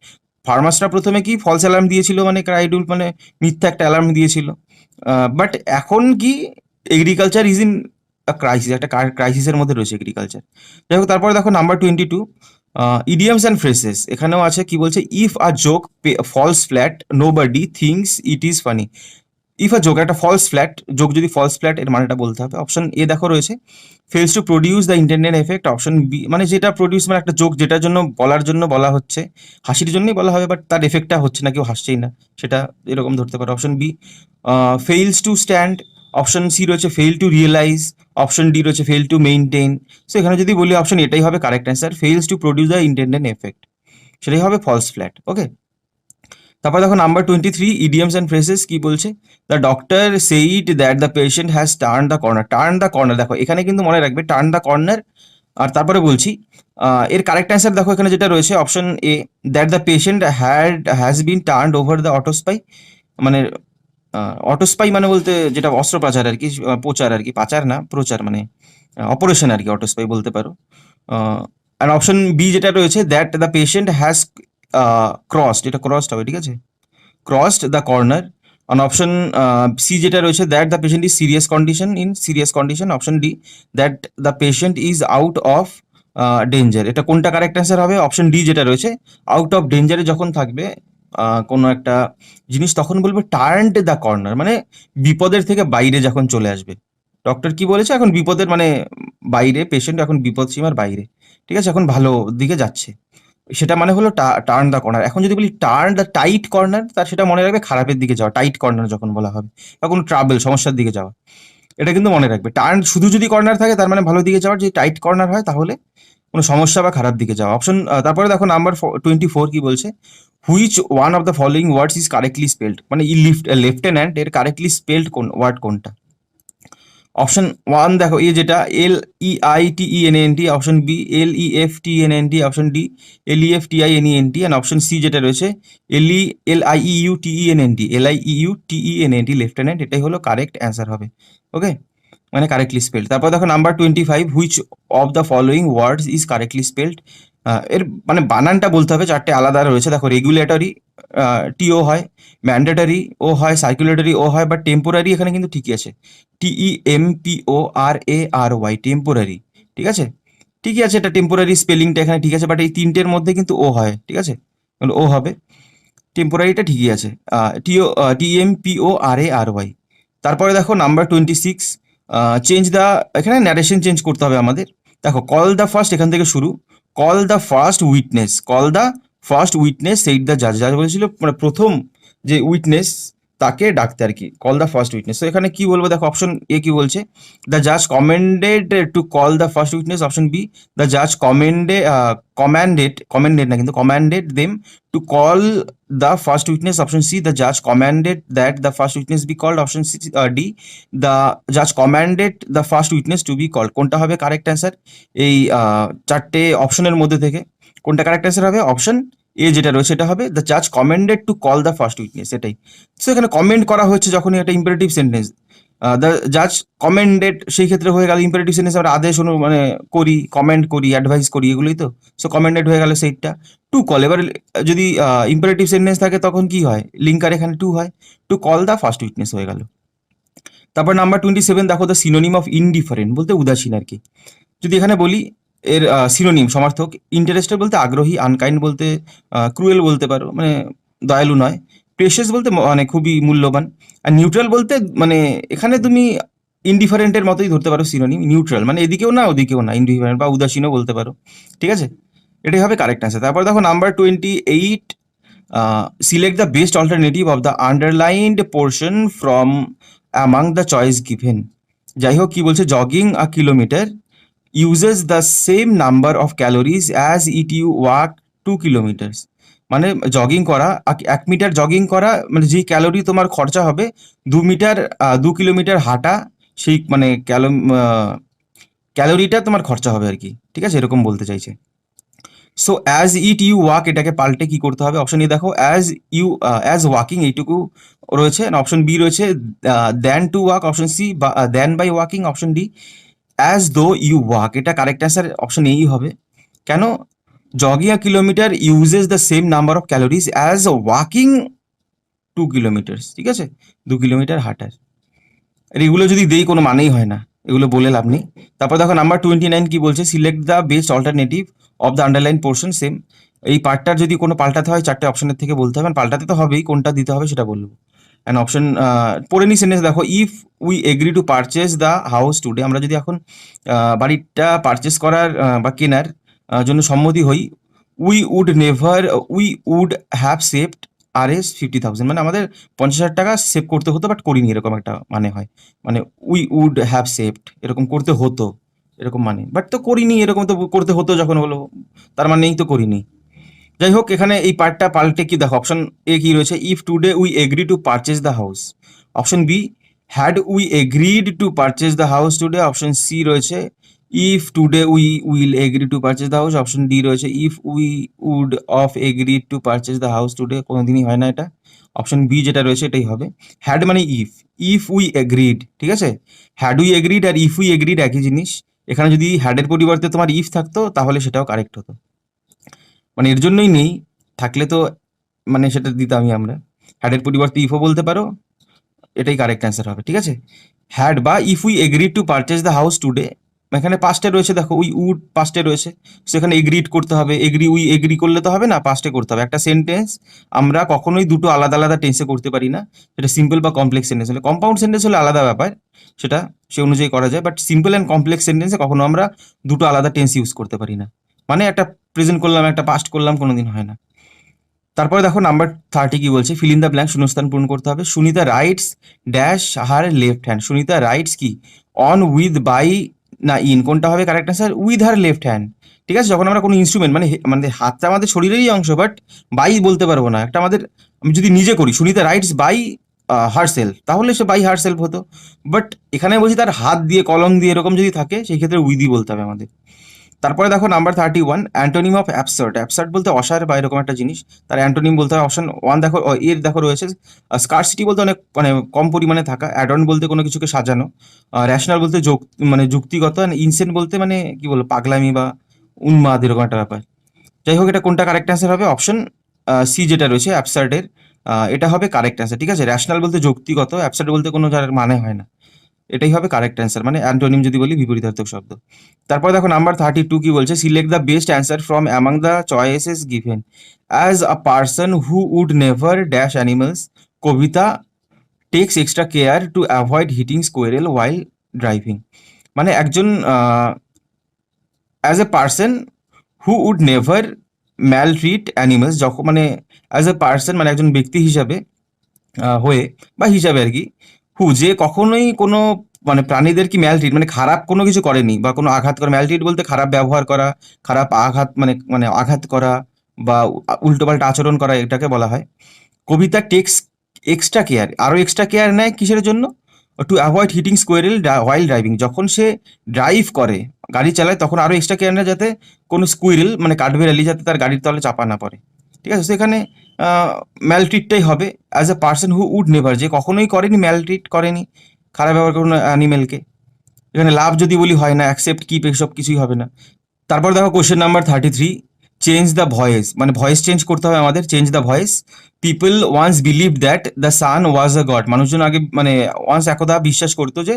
ফার্মার্সরা প্রথমে কি ফলস অ্যালার্ম দিয়েছিল, মানে ক্রাইড উলফ মানে মিথ্যা একটা অ্যালার্ম দিয়েছিল। বাট এখন কি, এগ্রিকালচার ইজ ইন ক্রাইসিস, একটা ক্রাইসিসের মধ্যে রয়েছে এগ্রিকালচার। যাই হোক, তারপরে দেখো নাম্বার 22, ইডিয়ামস অ্যান্ড ফ্রেসেস এখানেও আছে, কি বলছে, if a joke falls flat nobody thinks it is funny. If a joke, একটা ফলস ফ্ল্যাট জোক যদি ফলস ফ্ল্যাট, এর মানেটা বলতে হবে। অপশন এ দেখো রয়েছে, fails to produce the intended effect. Option B, মানে যেটা প্রডিউস, মানে একটা জোক যেটার জন্য বলার জন্য বলা হচ্ছে, হাসির জন্যই বলা হবে, বাট তার এফেক্টটা হচ্ছে না, কেউ হাসছেই না, সেটা এরকম ধরতে পারো। Option B fails to stand. Option C রয়েছে fail to realise. Option D রয়েছে ফেইল টু মেইনটেইন। সো এখানে যদি বলি অপশন এটাই হবে correct answer, fails to produce the intended effect, সেটাই হবে ফলস ফ্ল্যাট। ওকে, তারপর দেখো নাম্বার 23, ইডিয়ামস অ্যান্ড ফ্রেজেস কি বলছে, the doctor said that the patient has turn the corner. Turn the corner, দেখো এখানে কিন্তু মনে রাখবে টার্ন দ্য কর্নার। আর তারপরে বলছি এর কারেক্ট অ্যান্সার দেখো এখানে যেটা রয়েছে option A, that the patient has been turned over the অটোস্পাই। মানে অটোস্পাই মানে বলতে যেটা অস্ত্রোপচার আর কি, প্রচার আর কি, পাচার না প্রচার, মানে অপারেশন আর কি, অটোস্পাই বলতে পারো। আর অপশন বি যেটা রয়েছে, that the patient has crossed, এটা ক্রসড হবে, ঠিক আছে, crossed the corner. On option C যেটা রয়েছে, that the patient is serious condition. Option D, that the patient is out of danger. এটা কোনটা কারেক্ট অ্যান্সার হবে? অপশন ডি যেটা রয়েছে, আউট অফ ডেঞ্জারে যখন থাকবে কোনো একটা জিনিস, তখন বলবে টার্নড দ্য কর্নার, মানে বিপদের থেকে বাইরে যখন চলে আসবে। ডক্টর কি বলেছে, এখন বিপদের মানে বাইরে, পেশেন্ট এখন বিপদ সীমার বাইরে, ঠিক আছে, এখন ভালো দিকে যাচ্ছে, সেটা মানে হলো টার্ন দ্য কর্নার। এখন যদি বলি টার্ন দ্য টাইট কর্নার, তার সেটা মনে রাখবে খারাপের দিকে যাওয়া, টাইট কর্নার যখন বলা হবে, বা কোনো ট্রাবল সমস্যার দিকে যাওয়া, এটা কিন্তু মনে রাখবে। টার্ন শুধু যদি কর্নার থাকে তার মানে ভালো দিকে যাওয়ার, যদি টাইট কর্নার হয় তাহলে কোনো সমস্যা বা খারাপ দিকে যাওয়া। অপশন তারপরে দেখো নাম্বার 24 কি বলছে, which one of the following words is correctly spelled, মানে লেফটেন্যান্ট এর কারেক্টলি স্পেলড কোন ওয়ার্ড কোনটা। অপশন ওয়ান দেখো, এ যেটা LEITENNT, option B LEFTENNT, option D LEFTINENT, and option C যেটা রয়েছে LIEUTENNT, লেফটেন্যান্ট, এটাই হলো কারেক্ট অ্যান্সার হবে। ওকে, মানে কারেক্টলি স্পেলড। তারপর দেখো number 25, which of the following words is correctly spelled. এর মানে বানানটা বলতে হবে, চারটে আলাদা রয়েছে দেখো, রেগুলেটরি টিও হয়, ম্যান্ডেটরি ও হয়, সার্কুলেটরি ও হয়, বাট টেম্পোরারি এখানে কিন্তু ঠিকই আছে, TEMPORARY, টেম্পোরারি, ঠিক আছে, ঠিকই আছে, এটা টেম্পোরারি স্পেলিংটা এখানে ঠিক আছে, বাট এই তিনটের মধ্যে কিন্তু ও হয়, ঠিক আছে, ও হবে, টেম্পোরারিটা ঠিকই আছে, TEMPORARY। তারপরে দেখো নাম্বার 26, চেঞ্জ দ্য, এখানে ন্যারেশন চেঞ্জ করতে হবে আমাদের। দেখো কল দ্য ফার্স্ট, এখান থেকে শুরু, call the first witness said the জাজ। জাজ বলেছিল মানে প্রথম যে উইটনেস তাকে ডাকতে আর কি, কল দ্য ফার্স্ট উইটনেস। তো এখানে কি বলবো দেখো, অপশন এ কি বলছে, দ্য জাজ কমেন্ডেড to call the first witness. Option B, the জাজ কমেন্ডেড না কিন্তু commanded them to call the first witness. Option C, the judge commanded that the first witness be called. Option C, D, the judge commanded the first witness to be called. কোনটা হবে correct answer এই চারটে অপশনের মধ্যে থেকে? কোনটা correct answer হবে? Option এ যেটা রয়েছে এটা হবে, দ্য জাজ কমেন্ডেড to call the first witness, এটাই। সো এখানে কমেন্ট করা হচ্ছে যখনই একটা ইম্পারেটিভ সেন্টেন্স, দ্য জাজ কমেন্ডেড, সেই ক্ষেত্রে হয়ে গেল ইম্পারেটিভ সেন্টেন্স, আমরা আদেশ মানে করি, কমেন্ট করি, অ্যাডভাইস করি, এগুলোই তো। সো কমেন্ডেড হয়ে গেল সেইটা। টু কল, এবার যদি ইম্পারেটিভ সেন্টেন্স থাকে তখন কি হয়, লিঙ্কার এখানে টু হয়, to call the first witness হয়ে গেল। তারপর নাম্বার 27 দেখো, দ্য সিনোনিম অফ ইনডিফারেন্ট বলতে উদাসীন আর কি। যদি এখানে বলি এর সিনোনিম সমার্থক, ইন্টারেস্টেড বলতে আগ্রহী, আনকাইন্ড বলতে ক্রুয়েল বলতে পারো, মানে দয়ালু নয়, প্রেশিয়াস বলতে মানে খুবই মূল্যবান, আর নিউট্রাল বলতে মানে এখানে তুমি ইনডিফারেন্টের মতোই ধরতে পারো সিনোনিম, নিউট্রাল মানে এদিকেও না ওদিকেও না, ইনডিফারেন্ট বা উদাসীনও বলতে পারো, ঠিক আছে, এটাই হবে কারেক্ট অ্যান্সার। তারপর দেখো number 28, select the best alternative of the underlined portion from among the choice given. যাই হোক, কি বলছে, jogging a kilometre uses the same number of calories as it you walk 2 kilometres. মানে জগিং করা, 1 metre jogging করা, মানে যে calorie তোমার খরচা হবে 2 কিলোমিটার হাঁটা, সেই মানে ক্যালোরিটা তোমার খরচা হবে আর কি, ঠিক আছে, এরকম বলতে চাইছে। So as it you walk এটাকে পাল্টে কি করতে হবে, অপশন এ দেখো, অ্যাজ ওয়াকিং এইটুকু রয়েছে, অপশন বি রয়েছে than to walk, option C than by walking, option D as though you walk. এটা কারেক্ট অ্যান্সার অপশন এই হবে। কেন, jogging a kilometre uses the same number of calories as walking 2 kilometres, ঠিক আছে, 2 kilometre হাঁটার। আর এগুলো যদি দেই কোনো মানেই হয় না, এগুলো বলে লাভ নেই। তারপর দেখো নাম্বার 29 কি বলছে, select the best alternative of the underline portion same. এই পার্টটার যদি কোনো পাল্টাতে হয় 4টে অপশনের থেকে বলতে হবে, পাল্টাতে তো হবেই, কোনটা দিতে হবে সেটা বলবো। অ্যান্ড অপশন পড়ে নি সেন্টেন্স দেখো, if we agree to purchase the house today, আমরা যদি এখন বাড়িটা পারচেস করার বা কেনার জন্য সম্মতি হই, we would never we would have saved RS 50,000, মানে আমাদের 50,000 টাকা সেভ করতে হতো বাট করিনি, এরকম একটা মানে হয়। মানে উই উড হ্যাভ সেভড এরকম করতে হতো, এরকম মানে, বাট তো করিনি, এরকম তো করতে হতো যখন হলো, তার মানেই তো করিনি। যাই হোক, এখানে এই পার্টটা পাল্টে কি দেখো, অপশন এ কি রয়েছে, if today we agree to purchase the house. Option B, had we agreed to purchase the house today. Option C রয়েছে, if today we will agree to purchase the house. Option D রয়েছে, if we would of agreed to purchase the house today. কোনোদিনই হয় না এটা। Option B যেটা রয়েছে এটাই হবে। হ্যাড মানে ইফ, ইফ উই এগ্রিড, ঠিক আছে, হ্যাড উই এগ্রিড আর ইফ উই এগ্রিড একই জিনিস। এখানে যদি হ্যাডের পরিবর্তে তোমার ইফ থাকতো তাহলে সেটাও কারেক্ট হতো, মানে এর জন্যই নেই, থাকলে তো মানে সেটা দিতামই আমরা। হ্যাডের পরিবর্তে ইফও বলতে পারো, এটাই কারেক্ট অ্যান্সার হবে, ঠিক আছে। হ্যাড বা if we agreed to purchase the house today, এখানে পাস্টে রয়েছে দেখো, উই উড পাস্টে রয়েছে, সেখানে এগ্রিড করতে হবে, উই এগ্রি করলে তো হবে না, পাস্টে করতে হবে। একটা সেন্টেন্স আমরা কখনোই দুটো আলাদা আলাদা টেন্সে করতে পারি না, সেটা সিম্পল বা কমপ্লেক্স সেন্টেন্স হলে। কম্পাউন্ড সেন্টেন্স হলে আলাদা ব্যাপার, সেটা সে অনুযায়ী করা যায়, বাট সিম্পল অ্যান্ড কমপ্লেক্স সেন্টেন্সে কখনো আমরা দুটো আলাদা টেন্স ইউজ করতে পারি না, মানে একটা প্রেজেন্ট করলাম একটা পাস্ট করলাম, কোনোদিন হয় না। তারপরে দেখো নাম্বার 30 কি বলছে, ফিল ইন দ্য ব্ল্যাঙ্ক, শূন্যস্থান পূরণ করতে হবে। Sunita rights dash her left hand. Sunita rights কি অন উইথ বাই না ইন, কোনটা হবে correct answer, with her left hand. ঠিক আছে, যখন আমরা কোনো ইনস্ট্রুমেন্ট মানে মানে হাতটা আমাদের শরীরেরই অংশ, বাট বাই বলতে পারবো না, একটা আমাদের, আমি যদি নিজে করি Sunita writes by herself, তাহলে সে বাই হার সেলফ হতো, বাট এখানে বলছি তার হাত দিয়ে কলম দিয়ে এরকম যদি থাকে সেই ক্ষেত্রে উইথই বলতে হবে আমাদের। তারপরে দেখো number 31, antonym of absurd. Absurd বলতে অসার বা এরকম একটা জিনিস, তার অ্যান্টোনিম বলতে হয়। অপশন 1 দেখো, এর দেখো রয়েছে স্কারসিটি বলতে অনেক মানে কম পরিমাণে থাকা, অ্যাডন বলতে কোনো কিছুকে সাজানো, র্যাশনাল বলতে মানে যুক্তিগত, ইনসেন বলতে মানে কি বলবো পাগলামি বা উন্মাদ এরকম একটা ব্যাপার। যাই হোক, এটা কোনটা কারেক্ট অ্যান্সার হবে, অপশন সি যেটা রয়েছে অ্যাবসার্ডের, এটা হবে কারেক্ট অ্যান্সার, ঠিক আছে। র্যাশনাল বলতে যৌক্তিগত, অ্যাবসার্ড বলতে কোনো যার মানে হয় না, এটাই হবে কারেক্ট অ্যান্সার, মানে অ্যান্টোনিম যদি বলি বিপরীতার্থক শব্দ। তারপর দেখো নাম্বার 32 কি বলছে, select the best answer from among the choices given. As a person who would never dash animals, Kavita takes extra care to avoid hitting squirrel while driving. মানে একজন as a person who would never maltreat animals, যখন মানে as a person মানে একজন ব্যক্তি হিসাবে হয়ে বা হিসাবে আর কি, যে কখনোই কোনো মানে প্রাণীদের কি ম্যালট্রিট মানে খারাপ কোনো কিছু করেনি বা কোনো আঘাত করা, ম্যালট্রিট বলতে খারাপ ব্যবহার করা, খারাপ আঘাত মানে মানে আঘাত করা বা উল্টোপাল্টা আচরণ করা, এটাকে বলা হয়। কবিতা টেক্স এক্সট্রা কেয়ার, আরও এক্সট্রা কেয়ার নেয় কিসের জন্য, to avoid hitting squirrel while driving, যখন সে ড্রাইভ করে গাড়ি চালায় তখন আরও এক্সট্রা কেয়ার নেয় যাতে কোনো স্কুইরেল মানে কাঠবিড়ালি যাতে তার গাড়ির তলে চাপা না পড়ে, ঠিক আছে। সেখানে ম্যালট্রিটটাই হবে, as a person who would never, যে কখনোই করেনি, ম্যালট্রিট করেনি, খারাপ ব্যবহার কোনো অ্যানিমেলকে। এখানে লাভ যদি বলি হয় না, অ্যাকসেপ্ট কিপ এসব কিছুই হবে না। তারপর দেখো question number 33, change the voice, মানে ভয়েস চেঞ্জ করতে হবে আমাদের, change the voice. People once believe that the sun was a god, মানুষজন আগে মানে ওয়ান্স একদা বিশ্বাস করতো যে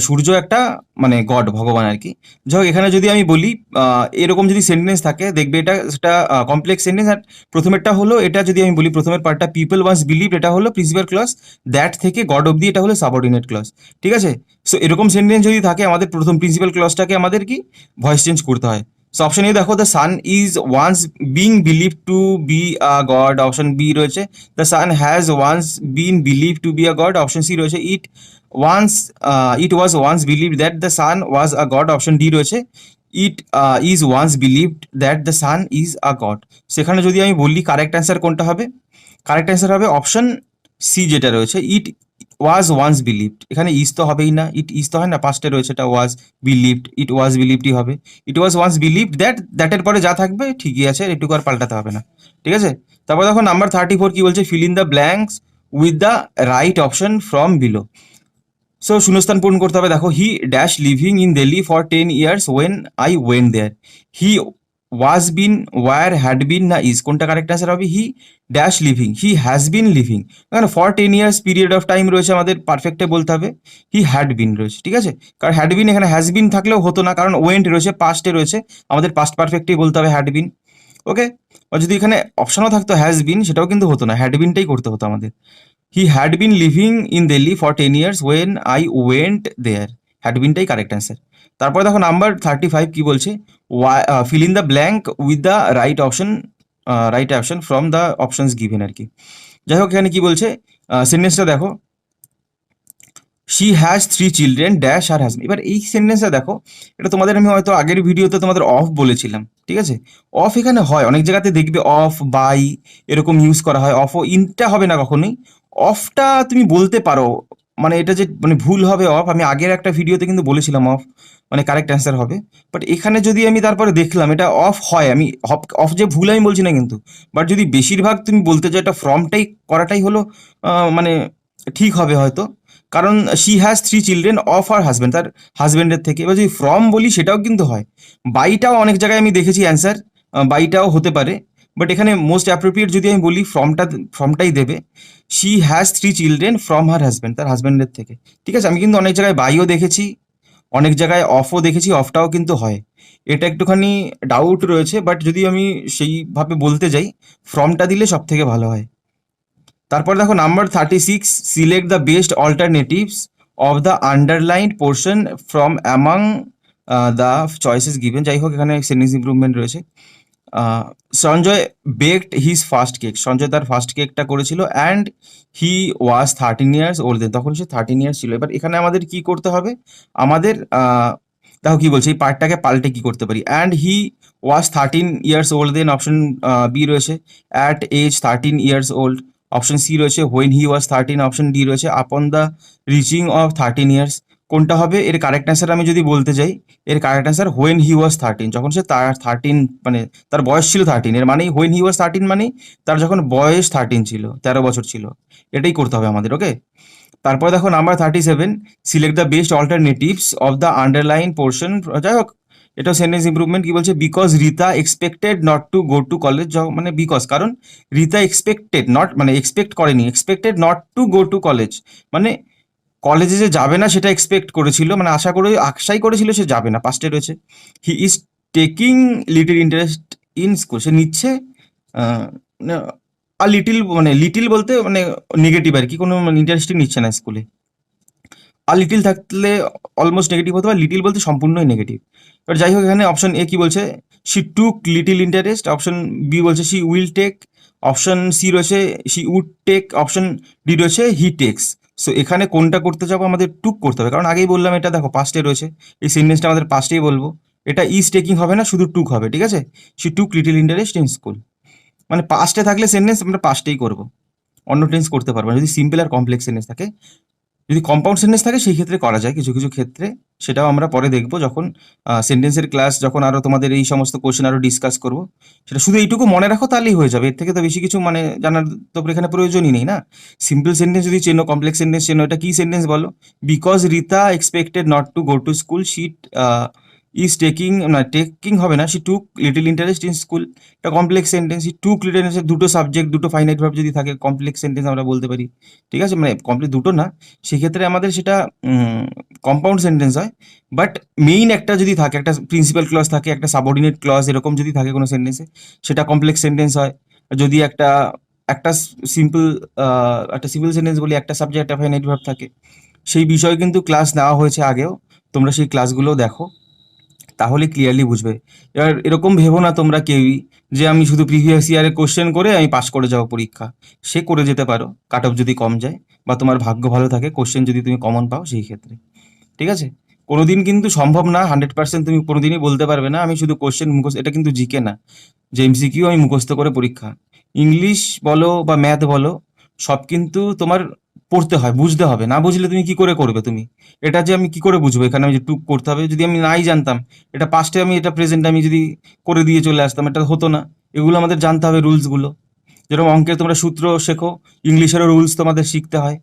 সূর্য একটা মানে গড, ভগবান আর কি। যাই হোক, এখানে যদি আমি বলি এরকম যদি সেন্টেন্স থাকে দেখবে এটা সেটা কমপ্লেক্স সেন্টেন্স, আর প্রথমেরটা হলো, এটা যদি আমি বলি প্রথমের পার্টটা পিপল ওয়ান্স বিলিভ, এটা হলো প্রিন্সিপাল ক্লজ, দ্যাট থেকে গড অব্দি এটা হলো সাবঅর্ডিনেট ক্লজ, ঠিক আছে। সো এরকম সেন্টেন্স যদি থাকে আমাদের প্রথম প্রিন্সিপাল ক্লজটাকে আমাদের কি ভয়েস চেঞ্জ করতে হয়। সো অপশন এ দেখো, the sun is once being believe to be a god. Option B রয়েছে, the sun has once been believe to be a god. Option C রয়েছে, it was once believe that the sun was a god. Option D রয়েছে, it is once believed that the sun is a god. সেখানে যদি আমি বলি correct answer কোনটা হবে, correct answer হবে option C যেটা রয়েছে, ইট ওয়াজ ওয়ান্স বিলিভড। এখানে ইজ তো হবেই না, ইট ইজ তো হয় না, পাস্টে রয়েছে, এটা ওয়াজ বিলিভড, ইট ওয়াজ বিলিভডই হবে। ইট ওয়াজ ওয়ান্স বিলিভড দ্যাট, দ্যাটের পরে যা থাকবে ঠিকই আছে, এটুকু আর পাল্টাতে হবে না, ঠিক আছে। তারপর দেখো নাম্বার 34 কি বলছে, fill in the blanks with the right option from below. So শূন্যস্থান পূরণ করতে হবে। দেখো, he dash living in Delhi for 10 years when I went there. He was been, were, had been না ইজ, কোনটা কারেক্ট অ্যান্সার হবে? He dash living, he has been living. এখানে for 10 years period of time রয়েছে, আমাদের পারফেক্টে বলতে হবে হি had বিন রয়েছে, ঠিক আছে? কারণ হ্যাড বিন এখানে হ্যাজ বিন থাকলেও হতো না, কারণ ওয়েন্ট রয়েছে, পাস্টে রয়েছে, আমাদের পাস্ট পারফেক্টেই বলতে হবে হ্যাড বিন। ওকে, আর যদি এখানে অপশনও থাকতো হ্যাজ বিন, সেটাও কিন্তু হতো না, হ্যাড বিনটাই করতে হতো আমাদের। He had been living in Delhi for 10 years when I went there, had বিনটাই কারেক্ট অ্যান্সার। তারপরে দেখো নাম্বার 35 কি বলছে, fill in the blank with the right option from the options given আর কি। যাই হোক, এখানে কি বলছে সেন্টেন্সটা দেখো, শি হ্যাজ 3 children ড্যাশ আর হাজবেন্ড। এবার এই সেন্টেন্সটা দেখো, এটা তোমাদের আমি হয়তো আগের ভিডিওতে তোমাদের অফ বলেছিলাম, ঠিক আছে? অফ এখানে হয় অনেক জায়গাতে, দেখবে অফ, বাই এরকম ইউজ করা হয়, অফ ও ইনটা হবে না কখনোই, অফটা তুমি বলতে পারো, মানে এটা যে মানে ভুল হবে অফ, আমি আগের একটা ভিডিওতে কিন্তু বলেছিলাম অফ মানে কারেক্ট অ্যান্সার হবে। বাট এখানে যদি আমি তারপরে দেখলাম এটা অফ হয়, আমি অফ যে ভুল আমি বলছি না কিন্তু, বাট যদি বেশিরভাগ তুমি বলতে চাও এটা ফ্রমটাই করাটাই হলো মানে ঠিক হবে হয়তো, কারণ she has 3 children of her husband, তার হাজব্যান্ডের থেকে। এবার যদি ফ্রম বলি সেটাও কিন্তু হয়, বাইটাও অনেক জায়গায় আমি দেখেছি অ্যান্সার, বাইটাও হতে পারে, বাট এখানে মোস্ট অ্যাপ্রোপ্রিয়েট যদি আমি বলি ফ্রমটাই দেবে, she has 3 children from her husband, তার হাজব্যান্ডের থেকে, ঠিক আছে? আমি কিন্তু অনেক জায়গায় বাইও দেখেছি, অনেক জায়গায় অফও দেখেছি, অফটাও কিন্তু হয়, এটা একটুখানি ডাউট রয়েছে, বাট যদি আমি সেইভাবে বলতে যাই ফ্রমটা দিলে সব থেকে ভালো হয়। তারপর দেখো number 36, select the best alternatives of the underlined portion from among the choices given. যাই হোক, এখানে সেন্টেন্স ইমপ্রুভমেন্ট রয়েছে। Sanjay baked his first cake, Sanjay তার ফার্স্ট কেকটা করেছিল, and he was 13 years old then, তখন সে 13 years ছিল। এবার এখানে আমাদের কি করতে হবে, আমাদের দেখো কি বলছে, এই পার্টটাকে পাল্টে কি করতে পারি, and he was 13 years old then, option B রয়েছে at age 13 years old, option C রয়েছে when he was 13, option D রয়েছে upon the reaching of 13 years। কোনটা হবে এর কারেক্ট অ্যান্সার আমি যদি বলতে যাই, এর correct answer when he was 13, যখন সে তার 13 মানে তার বয়স ছিল 13, এর মানেই হোয়েন হি ওয়াজ 13 মানে তার যখন বয়স 13 ছিল, 13 বছর ছিল, এটাই করতে হবে আমাদের। ওকে, তারপর দেখো number 37, select the best alternatives of the underline portion. যাই হোক, এটা সেন্টেন্স ইমপ্রুভমেন্ট। কি বলছে, because Rita expected not to go to college, মানে বিকজ, কারণ রিতা এক্সপেক্টেড নট মানে এক্সপেক্ট করেনি, expected not to go to college মানে কলেজে যে যাবে না সেটা এক্সপেক্ট করেছিল, মানে আশাই করেছিল সে যাবে না, পাস্টে রয়েছে। He is taking little interest in school, সে নিচ্ছে আর লিটিল, মানে লিটিল বলতে মানে নেগেটিভ আর কি, কোনো ইন্টারেস্টই নিচ্ছে না স্কুলে। আর লিটিল থাকলে অলমোস্ট নেগেটিভ হতে পারে, লিটিল বলতে সম্পূর্ণই নেগেটিভ। এবার যাই হোক, এখানে অপশন এ কি বলছে, she took little interest, option B বলছে she will take, option C রয়েছে she would take, option D রয়েছে হি টেক্স। সো এখানে কোনটা করতে যাবো, আমাদের টুক করতে হবে, কারণ আগেই বললাম এটা দেখো পাস্টে রয়েছে, এই সেন্টেন্সটা আমাদের পাস্টেই বলবো, এটা ইজ টেকিং হবে না, শুধু টুক হবে, ঠিক আছে? She took little interest in school, মানে পাস্টে থাকলে সেন্টেন্স আমরা পাস্টেই করবো, অন্য টেন্স করতে পারবো না যদি সিম্পল আর কমপ্লেক্স সেন্টেন্স থাকে। যদি কম্পাউন্ড সেন্টেন্স থাকে সেই ক্ষেত্রে করা যায় কিছু কিছু ক্ষেত্রে, সেটাও আমরা পরে দেখবো যখন সেন্টেন্সের ক্লাস, যখন আরো তোমাদের এই সমস্ত কোশ্চেন আরো ডিসকাস করব। সেটা শুধু এইটুকু মনে রাখো তাহলেই হয়ে যাবে, এর থেকে তো বেশি কিছু মানে জানার তো এখানে প্রয়োজনই নেই না। সিম্পল সেন্টেন্স যদি চেনো, কমপ্লেক্স সেন্টেন্স চেনো, এটা কি সেন্টেন্স বলো, because Rita expected not to go to school, she is taking, না টেকিং হবে না, she took little interest in school, এটা complex sentence. She took little interest, দুটো সাবজেক্ট, দুটো ফাইনাইট ভার্ব যদি থাকে কমপ্লেক্স সেন্টেন্স আমরা বলতে পারি, ঠিক আছে? মানে কমপ্লিট দুটো না, সেক্ষেত্রে আমাদের সেটা কম্পাউন্ড সেন্টেন্স হয়। বাট মেইন একটা যদি থাকে, একটা প্রিন্সিপাল ক্লজ থাকে, একটা সাবঅর্ডিনেট ক্লজ এরকম যদি থাকে কোনো সেন্টেন্সে, সেটা কমপ্লেক্স সেন্টেন্স হয়। যদি একটা একটা সিম্পল একটা সিম্পল সেন্টেন্স বলি, একটা সাবজেক্ট একটা ফাইনাইট ভার্ব থাকে, সেই বিষয়ে কিন্তু ক্লাস নেওয়া হয়েছে আগেও, তোমরা সেই ক্লাসগুলো দেখো, তাহলে ক্লিয়ারলি বুঝবে। এবার এরকম ভেবো না তোমরা কেউই যে আমি শুধু প্রিভিয়াস ইয়ারে কোশ্চেন করে আমি পাস করে যাবো পরীক্ষা, সে করে যেতে পারো কাট অফ যদি কম যায়, বা তোমার ভাগ্য ভালো থাকে কোশ্চেন যদি তুমি কমন পাও সেই ক্ষেত্রে, ঠিক আছে? কোনোদিন কিন্তু সম্ভব না 100% তুমি কোনোদিনই বলতে পারবে না আমি শুধু কোশ্চেন মুখস্থ, এটা কিন্তু জিকে না যে এমসিকিউ আমি মুখস্থ করে পরীক্ষা। ইংলিশ বলো বা ম্যাথ বলো, সব কিন্তু তোমার পড়তে হয়, বুঝতে হবে, না বুঝলে তুমি কি করে করবে তুমি? এটা যে আমি কি করে বুঝবো এখানে আমি যে টুক করতে হবে, যদি আমি নাই জানতাম এটা পাস্টে, আমি এটা প্রেজেন্ট আমি যদি করে দিয়ে চলে আসতাম, এটা হতো না। এগুলো আমাদের জানতে হবে, রুলসগুলো, যেরকম অঙ্কের তোমরা সূত্র শেখো, ইংলিশেরও রুলস তোমাদের শিখতে হয়।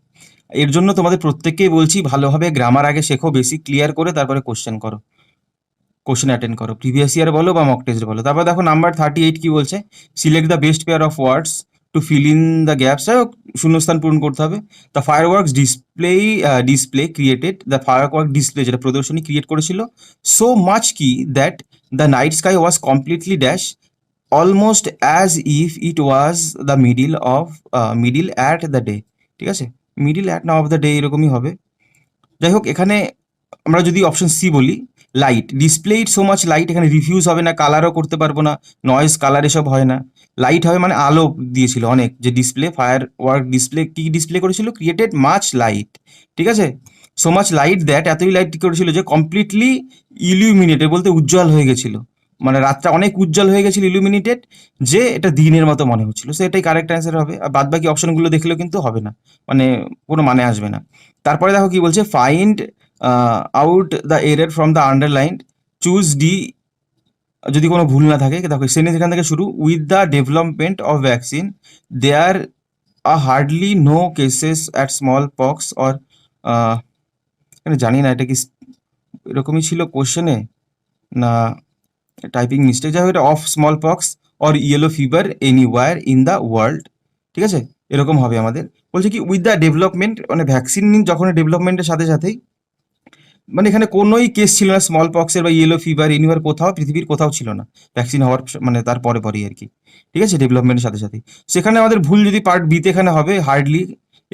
এর জন্য তোমাদের প্রত্যেককেই বলছি ভালোভাবে গ্রামার আগে শেখো, বেসিক ক্লিয়ার করে তারপরে কোশ্চেন করো, কোশ্চেন অ্যাটেন্ড করো, প্রিভিয়াস ইয়ার বলো বা মক টেস্ট বলো। তারপর দেখো নাম্বার 38 কি বলছে, select the best pair of words two feel in the gaps, শূন্যস্থান পূরণ করতে হবে। The fire works display created, the fire work display যেটা প্রদর্শনী ক্রিয়েট করেছিল, সো মাচ কি that the night sky was completely dash almost as if it was the middle at the day. ঠিক আছে, মিডিল অ্যাট না of the day এরকমই হবে। যাই হোক, এখানে আমরা যদি অপশন সি বলি, light displayed so much light, এখানে রিফিউজ হবে না, কালারও করতে পারবো না, নয়েজ কালার এসব হয় না। লাইট হবে মানে আলো দিয়েছিল অনেক, যে ডিসপ্লে ফায়ার ওয়ার্ক ডিসপ্লে কি ডিসপ্লে করেছিল, ক্রিয়েটেড মাচ লাইট। ঠিক আছে, সো মাচ লাইট দ্যাট, এতই লাইট করেছিল যে কমপ্লিটলি ইলুমিনেটেড, বলতে উজ্জ্বল হয়ে গেছিল, মানে রাতটা অনেক উজ্জ্বল হয়ে গেছিল, ইলুমিনেটেড, যে এটা দিনের মতো মনে হচ্ছিল। সো এটাই কারেক্ট অ্যান্সার হবে। আর বাদ বাকি অপশনগুলো দেখলেও কিন্তু হবে না, মানে কোনো মানে আসবে না। তারপরে দেখো কি বলছে, find out the error from the underlined, choose D যদি কোনো ভুল না থাকে। দেখো সেন্টেন্স এখান থেকে শুরু, with the development of vaccine there are hardly no cases at smallpox or, এখানে জানি না এটা কি এরকমই ছিল কোশ্চেনে না টাইপিং মিস্টেক, যাই হোক এটা of small pox or yellow fever anywhere in the world. ঠিক আছে, এরকম হবে আমাদের। বলছে কি উইথ দ্য ডেভেলপমেন্ট, মানে ভ্যাকসিন যখন ডেভেলপমেন্টের সাথে সাথেই, মানে এখানে কোনোই কেস ছিল না স্মল পক্সের বা ইয়েলো ফিভার এনিওয়ার, কোথাও পৃথিবীর কোথাও ছিল না ভ্যাকসিন হওয়ার মানে তার পরে পরেই আর কি। ঠিক আছে, ডেভেলপমেন্টের সাথে সাথেই। সেখানে আমাদের ভুল যদি পার্ট বিতে এখানে হবে হার্ডলি,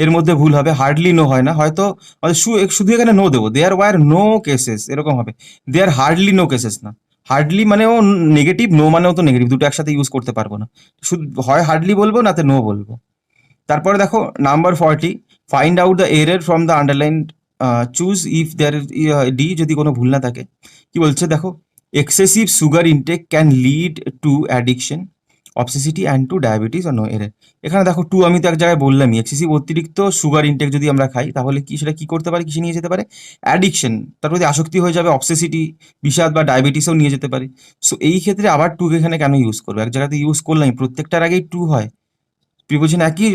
এর মধ্যে ভুল হবে, হার্ডলি নো হয় না, হয়তো আমাদের শুধু এখানে নো দেবো, দেয়ার ওয়ার নো কেসেস এরকম হবে, দেয়ার হার্ডলি নো কেসেস না। হার্ডলি মানেও নেগেটিভ, নো মানেও তো নেগেটিভ, দুটো একসাথে ইউজ করতে পারবো না, শুধু হয় হার্ডলি বলবো নাতে নো বলবো। তারপরে দেখো number 40, find out the error from the underline, choose if there D যদি কোনো ভুল না থাকে। কি বলছে দেখো, excessive sugar intake can lead to addiction, obesity and to diabetes or no error. এখানে দেখো টু আমি তো এক জায়গায় বললামই, এক্সেসিভ অতিরিক্ত সুগার ইনটেক যদি আমরা খাই তাহলে কি সেটা কি করতে পারে, কিসে নিয়ে যেতে পারে, অ্যাডিকশন, তার প্রতি আসক্তি হয়ে যাবে, অবসেসিটি বিষাদ বা ডায়াবেটিসও নিয়ে যেতে পারে। সো এই ক্ষেত্রে আবার টু এখানে কেন ইউজ করবো, এক জায়গাতে ইউজ করলাম, প্রত্যেকটার আগেই টু হয়, প্রিপোজিশন একই,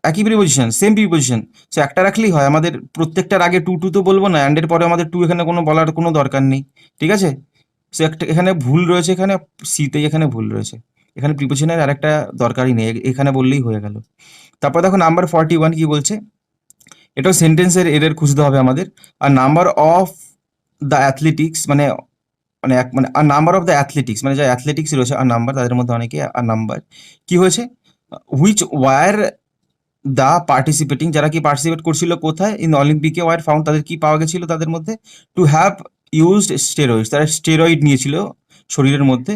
একই প্রিপোজিশন, সেম প্রিপোজিশন, সো একটা রাখলেই হয়। আমাদের প্রত্যেকটার আগে টু টু তো বলবো না, অ্যান্ডের পরে আমাদের টু এখানে কোনো বলার কোনো দরকার নেই। ঠিক আছে, সো একটা এখানে ভুল রয়েছে, এখানে সিতেই এখানে ভুল রয়েছে, এখানে প্রিপোজিশনের আর একটা দরকারই নেই, এখানে বললেই হয়ে গেল। তারপর দেখো নাম্বার 41 কি বলছে, এটাও সেন্টেন্সের এরর খুঁজতে হবে আমাদের। আর নাম্বার অফ দ্য অ্যাথলেটিক্স মানে মানে এক মানে আর নাম্বার অফ দ্য অ্যাথলেটিক্স মানে যা অ্যাথলেটিক্স রয়েছে আর নাম্বার, তাদের মধ্যে অনেকে আর নাম্বার কি হয়েছে, হুইচ ওয়ার দ্য পার্টিসিপেটিং, যারা কি পার্টিসিপেট করছিল কোথায়, ইন অলিম্পিকে ওয়ার ফাউন্ড, তাদের কি পাওয়া গেছিল তাদের মধ্যে, টু হ্যাভ ইউজড স্টেরয়েডস, তারা স্টেরয়েড নিয়েছিল শরীরের মধ্যে,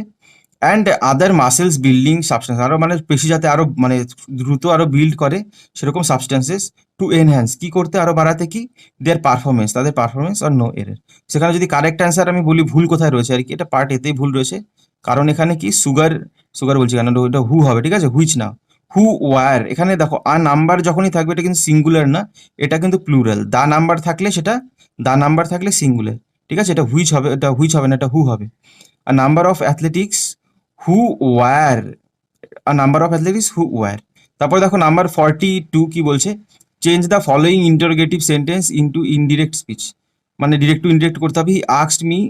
and other muscles building substance, আরও মানে পেশি যাতে আরও মানে দ্রুত আরও বিল্ড করে সেরকম সাবস্টেন্সেস, টু এনহ্যান্স কি করতে আরও বাড়াতে কি, দেয়ার পারফরমেন্স, তাদের পারফরমেন্স আর নো এরর। সেখানে যদি কারেক্ট অ্যান্সার আমি বলি ভুল কোথায় রয়েছে আর কি, এটা পার্ট এতেই ভুল রয়েছে, কারণ এখানে কি সুগার বলছি কেন, ওটা হু হবে। ঠিক আছে, হুইচ না, হু ওয়ার, এখানে দেখো আর নাম্বার যখনই থাকবে এটা কিন্তু সিঙ্গুলার না, এটা কিন্তু প্লুরাল, দা নাম্বার থাকলে সেটা দা নাম্বার থাকলে সিঙ্গুলার। ঠিক আছে, এটা হুইচ হবে, এটা হুইচ হবে না, এটা হু হবে। Are number of athletics who were, are number of athletics who were. তারপরে দেখো নাম্বার 42 কি বলছে, change the following interrogative sentence into indirect speech, মানে ডিরেক্ট টু ইনডিরেক্ট করতে হবে। He asked me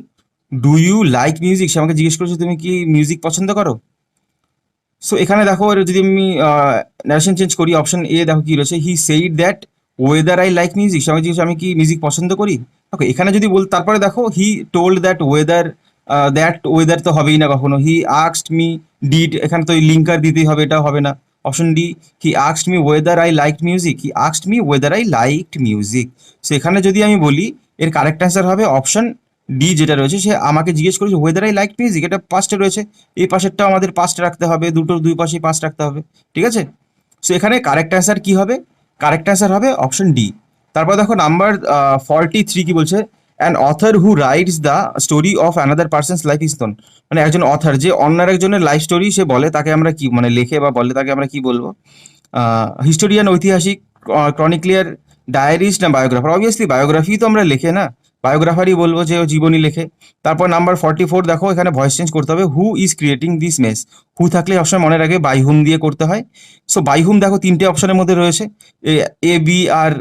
do you like music, সে আমাকে জিজ্ঞেস করেছে তুমি কি মিউজিক পছন্দ করো। সো এখানে দেখো এর যদি আমি ন্যারেশন চেঞ্জ করি, অপশন এ দেখো কি রয়েছে, he said that whether I like music, সে আমাকে জিজ্ঞেস আমি কি মিউজিক পছন্দ করি। ওকে, এখানে যদি তারপরে দেখো হি টোল্ড দ্যাট ওয়েদার তো হবেই না কখনো, হি আস্কড মি ডিড, এখানে তো লিঙ্কার দিতেই হবে, এটা হবে না। Option D, he asked me weather I liked music, he asked me weather I liked music. So এখানে যদি আমি বলি এর কারেক্ট অ্যান্সার হবে অপশন ডি যেটা রয়েছে, সে আমাকে জিজ্ঞেস করেছে ওয়েদার আই লাইক মিউজিক, এটা পাস্টে রয়েছে, এই পাশেরটাও আমাদের পাস্ট রাখতে হবে, দুই পাশেই পাস্ট রাখতে হবে। ঠিক আছে, সো এখানে কারেক্ট অ্যান্সার কি হবে, কারেক্ট অ্যান্সার হবে অপশন ডি। তারপর দেখো নাম্বার 43 কি বলছে, an author who writes the story of another person's life is known, মানে একজন অথর যে অন্য একজনের লাইফ স্টোরি সে বলে তাকে আমরা কি মানে লেখে বা বলে তাকে আমরা কি বলবো, হিস্টোরিয়ান, ঐতিহাসিক, ক্রনিক্লিয়ার, ডায়েরিস্ট না বায়োগ্রাফার। অবভিয়াসলি বায়োগ্রাফি তো আমরা লেখে না, বায়োগ্রাফারই বলবো যে ও জীবনী লেখে। তারপর নাম্বার 44 দেখো এখানে ভয়েস চেঞ্জ করতে হবে, who is creating this mess, who থাকলে অপশন মনে রাখে বাই হুম দিয়ে করতে হয়। সো বাই হুম দেখো তিনটে অপশনের মধ্যে রয়েছে, এ বি আর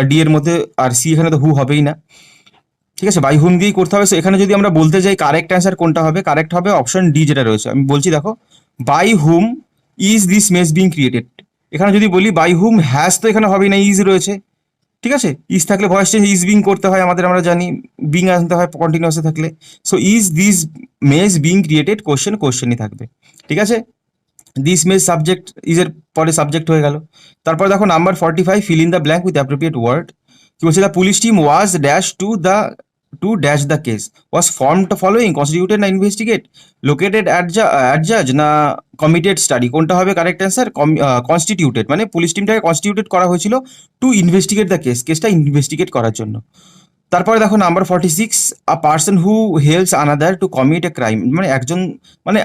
ডি এর মধ্যে, আর সি এখানে তো হু হবেই না। ঠিক আছে, বাই হুম দিয়েই করতে হবে। সো এখানে যদি আমরা বলতে যাই কারেক্ট অ্যান্সার কোনটা হবে, কারেক্ট হবে অপশন ডি যেটা রয়েছে। আমি বলছি দেখো, by whom is this mess being created. এখানে যদি বলি বাই হুম হ্যাজ, তো এখানে হবেই না, ইজ রয়েছে। ঠিক আছে, ইজ থাকলে ভয়েস চেঞ্জ ইজ বিং করতে হয় আমাদের, আমরা জানি বিং আনতে হয় কন্টিনিউয়াসে থাকলে। So is this mess being created, কোশ্চেনই থাকবে। ঠিক আছে, দিস মেস সাবজেক্ট, ইজের পরে সাবজেক্ট হয়ে গেল। তারপর দেখো number 45, fill in the blank with appropriate word. কি বলছে, the police team was dash to dash the case, was formed following, constituted না ইনভেস্টিগেট, লোকেটেড অ্যাট জাজ না কমিটেড স্টাডি। কোনটা হবে কারেক্ট অ্যান্সার? কনস্টিটিউটেড, মানে পুলিশ টিমটাকে কনস্টিটিউটেড করা হয়েছিল টু ইনভেস্টিগেট দ্য কেসটা ইনভেস্টিগেট করার জন্য। তারপরে দেখো number 46, a person who helps another to commit a crime, মানে একজন, মানে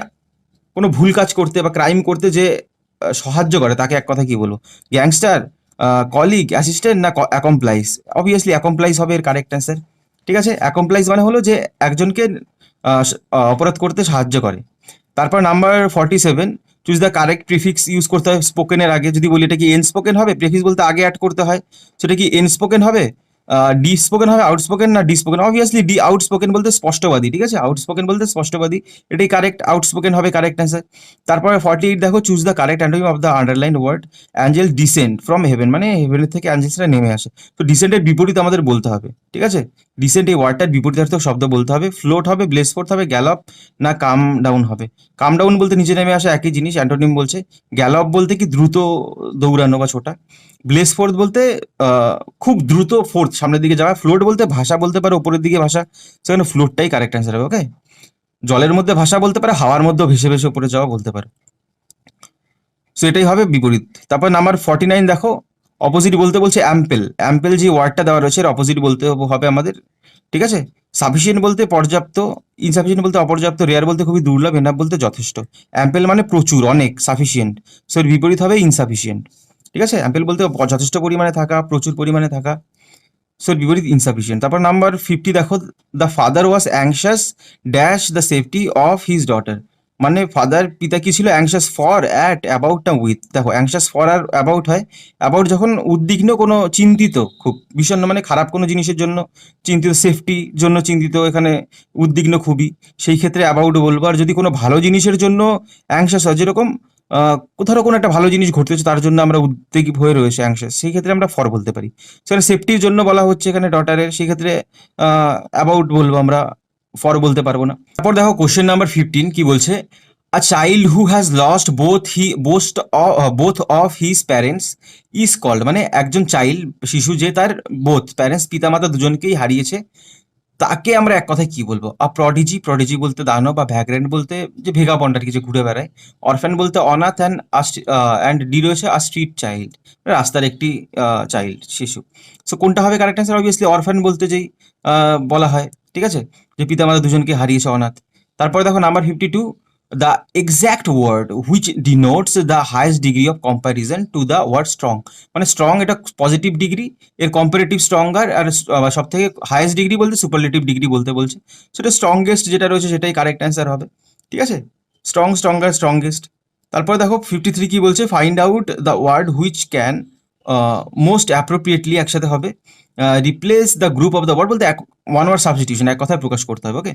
কোনো ভুল কাজ করতে বা ক্রাইম করতে যে সাহায্য করে তাকে এক কথা কি বলবো? গ্যাংস্টার, কলিগ, অ্যাসিস্ট্যান্ট না অ্যাকমপ্লাইস? অবভিয়াসলি অ্যাকমপ্লাইস হবে এর কারেক্ট অ্যান্সার। ঠিক আছে, অ্যাকমপ্লাইস মানে হলো যে একজনকে অপরাধ করতে সাহায্য করে। তারপর number 47, choose the correct prefix use করতে হয় স্পোকেনের আগে। যদি বলি এটা কি এন স্পোকেন হবে, প্রিফিক্স বলতে আগে অ্যাড করতে হয়, সেটা কি এন স্পোকেন হবে, ডি স্পোকেন হবে, আউটস্পোকেন না D spoken? Obviously D, outspoken বলতে স্পষ্টবাদী। ঠিক আছে, আউটস্পোকেন বলতে স্পষ্টবাদী, এটাই কারেক্ট, আউটস্পোকেন হবে কারেক্ট অ্যান্সার। তারপরে 48 দেখো, choose the correct antonym of the underline word. Angel descend from heaven, মানে হেভেনের থেকে অ্যাঞ্জেলসরা নেমে আসে। তো ডিসেন্ডের বিপরীত আমাদের বলতে হবে। ঠিক আছে, ডিসেন্ট এই ওয়ার্ডটার বিপরীতার্থক শব্দ বলতে হবে। ফ্লোট হবে, ব্লেস ফোর্থ হবে, গ্যালপ না কাম ডাউন হবে? কাম ডাউন বলতে নিচে নেমে আসা, একই জিনিস, অ্যান্টোনিম বলছে। গ্যালপ বলতে কি দ্রুত দৌড়ানো বা ছোটা। ব্লেস ফোর্থ বলতে খুব দ্রুত ফোর্থ সামনের দিকে যাওয়া। ফ্লোট বলতে ভাষা বলতে পারে, উপরের দিকে ভাষা, সেখানে ফ্লোটটাই কারেক্ট অ্যান্সার হবে। ওকে, জলের মধ্যে ভাষা বলতে পারে, হাওয়ার মধ্যেও ভেসে ভেসে উপরে যাওয়া বলতে পারে। সো এটাই হবে বিপরীত। তারপর নাম্বার 49 দেখো, অপোজিট বলতে বলছে অ্যাম্পেল। অ্যাম্পেল যে ওয়ার্ডটা দেওয়া রয়েছে এর অপোজিট বলতে হবে আমাদের। ঠিক আছে, সাফিসিয়েন্ট বলতে পর্যাপ্ত, ইনসাফিসিয়েন্ট বলতে অপর্যাপ্ত, রেয়ার বলতে খুবই দুর্লভ, এনাফ বলতে যথেষ্ট। অ্যাম্পেল মানে প্রচুর, অনেক, সাফিসিয়েন্ট, সো এর বিপরীত হবে ইনসাফিসিয়েন্ট। ঠিক আছে, অ্যাম্পেল বলতে যথেষ্ট পরিমাণে থাকা, প্রচুর পরিমাণে থাকা, সো এর বিপরীত ইনসাফিসিয়েন্ট। তারপর নাম্বার 50 দেখো, the father was anxious dash the safety of his daughter, মানে ফাদার, পিতা কি ছিল? অ্যাংশাস ফর, অ্যাট, অ্যাবাউট না উইথ? দেখো অ্যাংশাস ফর আর অ্যাবাউট হয়। অ্যাবাউট যখন উদ্বিগ্ন, কোনো চিন্তিত, খুব বিষণ্ণ, মানে খারাপ কোনো জিনিসের জন্য চিন্তিত, সেফটির জন্য চিন্তিত, এখানে উদ্বিগ্ন খুবই, সেই ক্ষেত্রে অ্যাবাউট বলবো। আর যদি কোনো ভালো জিনিসের জন্য অ্যাংশাস হয়, যেরকম কোথাও কোনো একটা ভালো জিনিস ঘটতেছে তার জন্য আমরা উদ্বেগী হয়ে রয়েছে অ্যাংশাস, সেই ক্ষেত্রে আমরা ফর বলতে পারি। সেখানে সেফটির জন্য বলা হচ্ছে এখানে ডটারের, সেই ক্ষেত্রে অ্যাবাউট বলবো আমরা, ফর বলতে পারবো না। তারপর দেখো কোশ্চেন নাম্বার 15 কি বলছে, a child who has lost both of his parents is called, মানে একজন চাইল্ড, শিশু যে তার বোথ প্যারেন্টস, পিতামাতা দুজনকেই হারিয়েছে, তাকে আমরা এক কথায় কি বলবো? আ প্রডিজি, প্রডিজি বলতে দানব, বা ভ্যাগ্রেন্ট বলতে যে ভেগাবন্ড আর কি, যে ঘুরে বেড়ায়। অরফ্যান বলতে অনাথ, অ্যান্ড ডি রয়েছে আ স্ট্রিট চাইল্ড, রাস্তার একটি চাইল্ড, শিশু। সো কোনটা হবে কারেক্ট অ্যান্সার? অবভিয়াসলি অরফ্যান বলতে যেই বলা হয়। ঠিক আছে, যে পিতামাতা দুজনকে হারিয়েছে, অনাথ। তারপরে দেখো number 52, the exact word which denotes the highest degree of comparison to the word strong, মানে স্ট্রং এটা পজিটিভ ডিগ্রি, এর কম্পারেটিভ স্ট্রঙ্গার, আর সব থেকে হাইয়েস্ট ডিগ্রি বলতে সুপারলেটিভ ডিগ্রি বলতে বলছে। সেটা স্ট্রংগেস্ট যেটা রয়েছে সেটাই কারেক্ট অ্যান্সার হবে। ঠিক আছে, স্ট্রং, স্ট্রঙ্গার, স্ট্রংগেস্ট। তারপরে দেখো 53 কি বলছে, find out the word which can most appropriately, একসাথে হবে, replace the group of the word, বলতে ওয়ান ওয়ার্ড সাবস্টিটিউশন, এক কথায় প্রকাশ করতে হবে। Okay,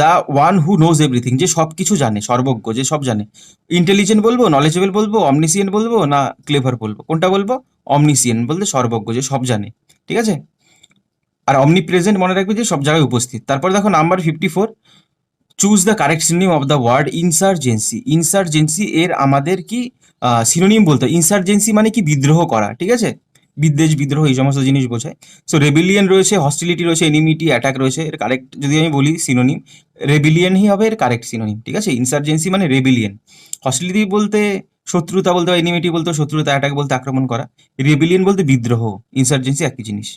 the one who knows everything, যে সব কিছু জানে, সর্বজ্ঞ, যে সব জানে। ইন্টেলিজেন্ট বলবো, নলেজেবল বলবো, অমনিসিয়েন্ট বলবো না ক্লেভার বলবো? কোনটা বলবো? অমনিসিয়েন্ট বলতে সর্বজ্ঞ, যে সব জানে। ঠিক আছে, আর অমনি প্রেজেন্ট মনে রাখবে যে সব জায়গায় উপস্থিত। তারপর দেখো number 54, choose the correct synonym of the word insurgency. Insurgency এর আমাদের কি সিনোনিম বলতে হয়? ইনসার্জেন্সি মানে কি? বিদ্রোহ করা। ঠিক আছে, বিদ্বেষ, বিদ্রোহ, এই সমস্ত জিনিস বোঝায়। সো রেবিলিয়ন রয়েছে, হস্টিলিটি রয়েছে, এনিমিটি, অ্যাটাক রয়েছে, এর কারেক্ট যদি আমি বলি সিনোনিম, রেবিলিয়নই হবে এর কারেক্ট সিনোনিম। ঠিক আছে, ইনসার্জেন্সি মানে রেবিলিয়ন, হস্টিলিটি বলতে শত্রুতা বলতে হয়, এনিমিটি বলতে শত্রুতা, অ্যাটাক বলতে আক্রমণ করা, রেবিলিয়ন বলতে বিদ্রোহ, ইনসার্জেন্সি একই জিনিস।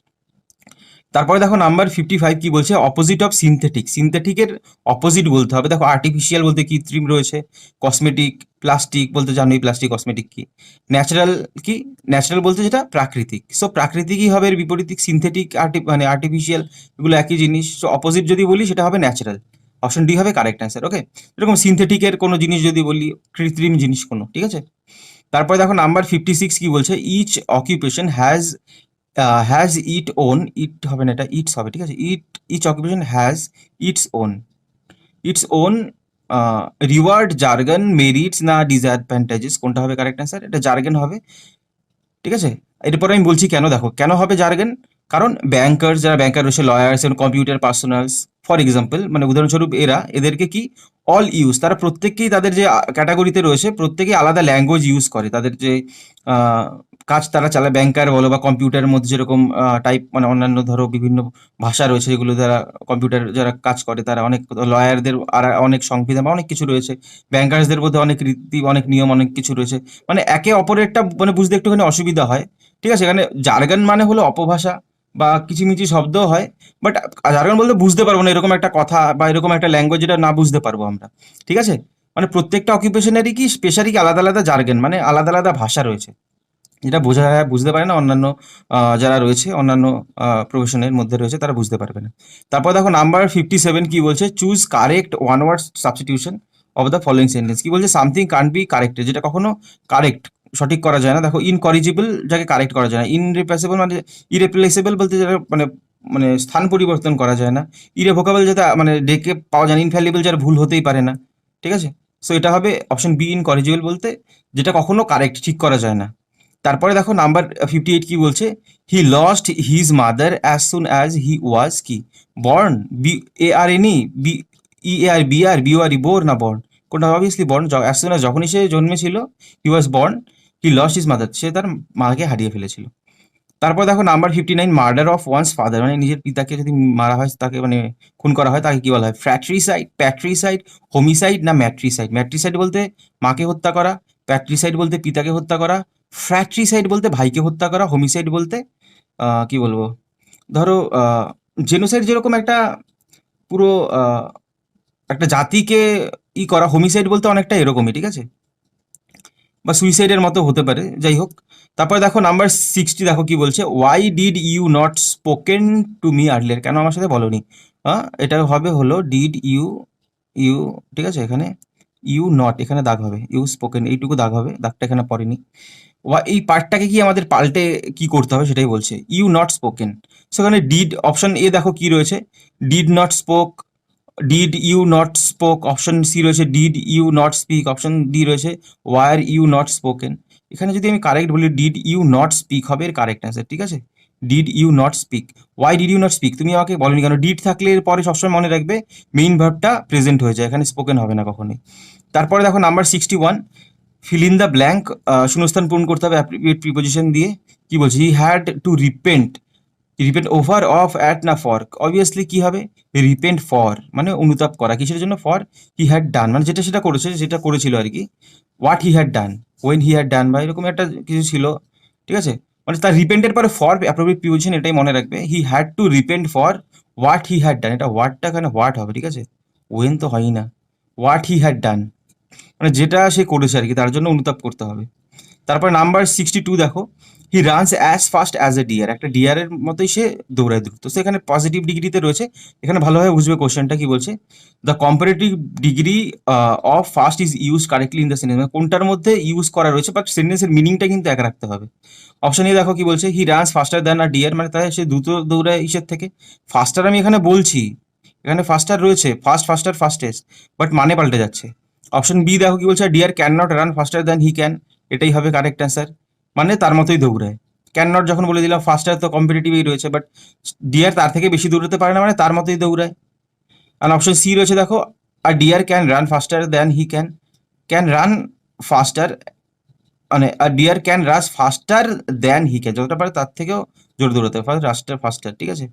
তারপরে দেখো নাম্বার 55 কি বলছে, অপোজিট অফ সিনথেটিক। সিনথেটিকের অপোজিট বলতে হবে। দেখো আর্টিফিশিয়াল বলতে কৃত্রিম রয়েছে, কসমেটিক, প্লাস্টিক বলতে জানোই প্লাস্টিক, কসমেটিক কি, ন্যাচারাল কি, ন্যাচারাল বলতে যেটা প্রাকৃতিক, সো প্রাকৃতিকই হবে এর বিপরীত, সিনথেটিক মানে আর্টিফিশিয়াল, এগুলো একই জিনিস। সো অপোজিট যদি বলি সেটা হবে ন্যাচারাল, অপশন ডি হবে কারেক্ট অ্যান্সার। ওকে, এরকম সিনথেটিকের কোনো জিনিস যদি বলি, কৃত্রিম জিনিস কোনো। ঠিক আছে, তারপরে দেখো নাম্বার 56 কি বলছে, each occupation has has it own, it হবে না, এটা ইটস হবে, ঠিক আছে। Each occupation has its own reward, jargon, merits না ডিসঅ্যাডভান্টেজেস, কোনটা হবে কারেক্ট অ্যান্সার? এটা জার্গন হবে, ঠিক আছে। এরপরে আমি বলছি কেন, দেখো কেন হবে জার্গন। কারণ ব্যাংকার, যারা ব্যাংকার রয়েছে, লয়ার্স এবং কম্পিউটার পার্সোনালস, ফর এক্সাম্পল, মানে উদাহরণস্বরূপ এদেরকে কি অল ইউজ, তারা প্রত্যেককেই তাদের যে ক্যাটাগরিতে রয়েছে প্রত্যেকেই আলাদা ল্যাঙ্গুয়েজ ইউজ করে, তাদের যে আহ, কাজ তারা চালায়, ব্যাংকার বলো বা কম্পিউটারের মধ্যে যেরকম টাইপ, মানে অন্যান্য ধরো বিভিন্ন ভাষা রয়েছে যেগুলো দ্বারা কম্পিউটার যারা কাজ করে তারা অনেক, লয়ারদের আর অনেক সংবিধান বা অনেক কিছু রয়েছে, ব্যাংকার্সদের মধ্যে অনেক রীতি, অনেক নিয়ম, অনেক কিছু রয়েছে, মানে একে অপরেরটা মানে বুঝতে একটুখানি অসুবিধা হয়, ঠিক আছে। এখানে জার্গন মানে হলো অপভাষা বা কিচিমিচি শব্দ হয়, বাট জার্গন বলতে বুঝতে পারবো না এরকম একটা কথা বা এরকম একটা ল্যাঙ্গুয়েজ যেটা না বুঝতে পারবো আমরা, ঠিক আছে। মানে প্রত্যেকটা অকুপেশনেরই কি স্পেশালি কি আলাদা আলাদা জার্গন, মানে আলাদা আলাদা ভাষা রয়েছে, যেটা বোঝা যায় বুঝতে পারে না অন্যান্য যারা রয়েছে, অন্যান্য প্রফেশনের মধ্যে রয়েছে তারা বুঝতে পারবে না। তারপর দেখো নাম্বার 57 কি বলছে, choose correct one word substitution of the following sentence. কি বলছে, সামথিং কান্ট বি কারেক্টেড, যেটা কখনো কারেক্ট সঠিক করা যায় না। দেখো ইনকরিজিবল, যাকে কারেক্ট করা যায় না। ইনরিপ্লেসেবল মানে, ইরেপ্লেসেবল বলতে যেটা মানে, মানে স্থান পরিবর্তন করা যায় না। ইরেভোকেবল, যেটা মানে ডেকে পাওয়া যায় না। ইনফ্যালিবল, যার ভুল হতেই পারে না, ঠিক আছে। সো এটা হবে অপশন বি, ইনকরিজিবল বলতে যেটা কখনো কারেক্ট, ঠিক করা যায় না। তারপরে দেখো নাম্বার 58 কি বলছে, he lost his mother as soon as he was কি born, B A R N E, B E A R B R B R E, bore না বর্ন, কোনটা? Obviously born. As soon as যখনই সে জন্মেছিল, he was born, he lost his mother, সে তার মাকে হারিয়ে ফেলেছিল। তারপর দেখো number 59, murder of one's father, মানে নিজের পিতাকে যদি মারা হয়, তাকে মানে খুন করা হয়, তাকে কি বলা হয়? ফ্র্যাট্রিসাইড, প্যাট্রিসাইড, হোমিসাইড না ম্যাট্রিসাইড? ম্যাট্রিসাইড বলতে মাকে হত্যা করা, প্যাট্রিসাইড বলতে পিতাকে হত্যা করা, ফ্র্যাট্রিসাইড বলতে ভাইকে হত্যা করা, হোমিসাইড বলতে কি বলবো, ধরো জেনোসাইড যেরকম একটা পুরো একটা জাতিকে করা, হোমিসাইড বলতে অনেকটা এরকমই, ঠিক আছে, বা সুইসাইডের মতো হতে পারে, যাই হোক। তারপরে দেখো নাম্বার 60, দেখো কি বলছে, why did you not spoken to me earlier, কেন আমার সাথে বলনি? এটা হবে হলো ডিড ইউ, ইউ, ঠিক আছে, এখানে ইউ নট, এখানে দাগ হবে, ইউ স্পোকেন এইটুকু দাগ হবে, দাগটা এখানে পড়েনি। এই পার্টটাকে কি আমাদের পাল্টে কি করতে হবে সেটাই বলছে, ইউ নট স্পোকেন। সেখানে ডিড, অপশন এ দেখো কি রয়েছে, did not spoke, did you not spoke, option C রয়েছে did you not speak, option D রয়েছে ওয়ার ইউ নট স্পোকেন। এখানে যদি আমি কারেক্ট বলি ডিড ইউ নট স্পিক হবে এর কারেক্ট অ্যান্সার, ঠিক আছে। Did you not speak, why did you not speak, তুমি আমাকে বলনি কেন? ডিড থাকলে এর পরে সবসময় মনে রাখবে মেইন ভার্বটা প্রেজেন্ট হয়ে যায়, এখানে স্পোকেন হবে না কখনোই। তারপরে দেখো number 61, feel in the blank, শূন্যস্থান পূরণ করতে হবে অ্যাপ্রোপ্রিয়েট প্রিপোজিশন দিয়ে। কি বলছে, he had to repent, repent over of at না ফর, অবভিয়াসলি কি হবে, রিপেন্ট ফর, মানে অনুতাপ করা, কিসের জন্য? ফর হি হ্যাড ডান, মানে যেটা সেটা করেছে, যেটা করেছিল আর কি। What he had done, when he had done, বা এরকম একটা কিছু ছিল, ঠিক আছে। মানে তার রিপেন্টের পরে ফর অ্যাপ্রোপ্রিয়েট প্রিপোজিশন, এটাই মনে রাখবে, he had to repent for what he had ডান, এটা হোয়াটটা এখানে হোয়াট হবে, ঠিক আছে, ওয়েন তো হয়ই না। হোয়াট হি হ্যাড ডান মানে যেটা সে করেছে আর কি, তার জন্য অনুতাপ করতে হবে। তারপর নাম্বার 62 দেখো, he runs as fast as a deer, একটা ডিয়ারের মতোই সে দৌড়ায় দ্রুত। তো সেখানে পজিটিভ ডিগ্রিতে রয়েছে, এখানে ভালোভাবে বুঝবে কোশ্চেনটা কি বলছে, the comparative degree of fast is use correctly in the sentence, মানে কোনটার মধ্যে ইউজ করা রয়েছে, বাট সেন্টেন্সের মিনিংটা কিন্তু এক রাখতে হবে। অপশন এ দেখো কি বলছে, he runs faster than a deer, মানে তাই সে দ্রুত দৌড়ায় ইসের থেকে। ফাস্টার আমি এখানে বলছি, এখানে ফাস্টার রয়েছে, ফাস্ট ফাস্টার ফাস্টেস্ট, বাট মানে পাল্টে যাচ্ছে। অপশন বি দেখো কি বলছে, deer can not run faster than he can, এটাই হবে কারেক্ট অ্যান্সার, মানে তার মতোই দৌড়ায়। ক্যান নট যখন বলে দিলাম, ফাস্টার তো কম্পিটিটিভই রয়েছে, বাট ডিয়ার তার থেকে বেশি দৌড়াতে পারে না, মানে তার মতোই দৌড়ায়। আর অপশন সি রয়েছে দেখো, আর deer can run faster than he can run faster, মানে আর deer can rush faster than he can, যতটা পারে তার থেকেও জোরে দৌড়াতে হবে, রাস্টার ফাস্টার, ঠিক আছে,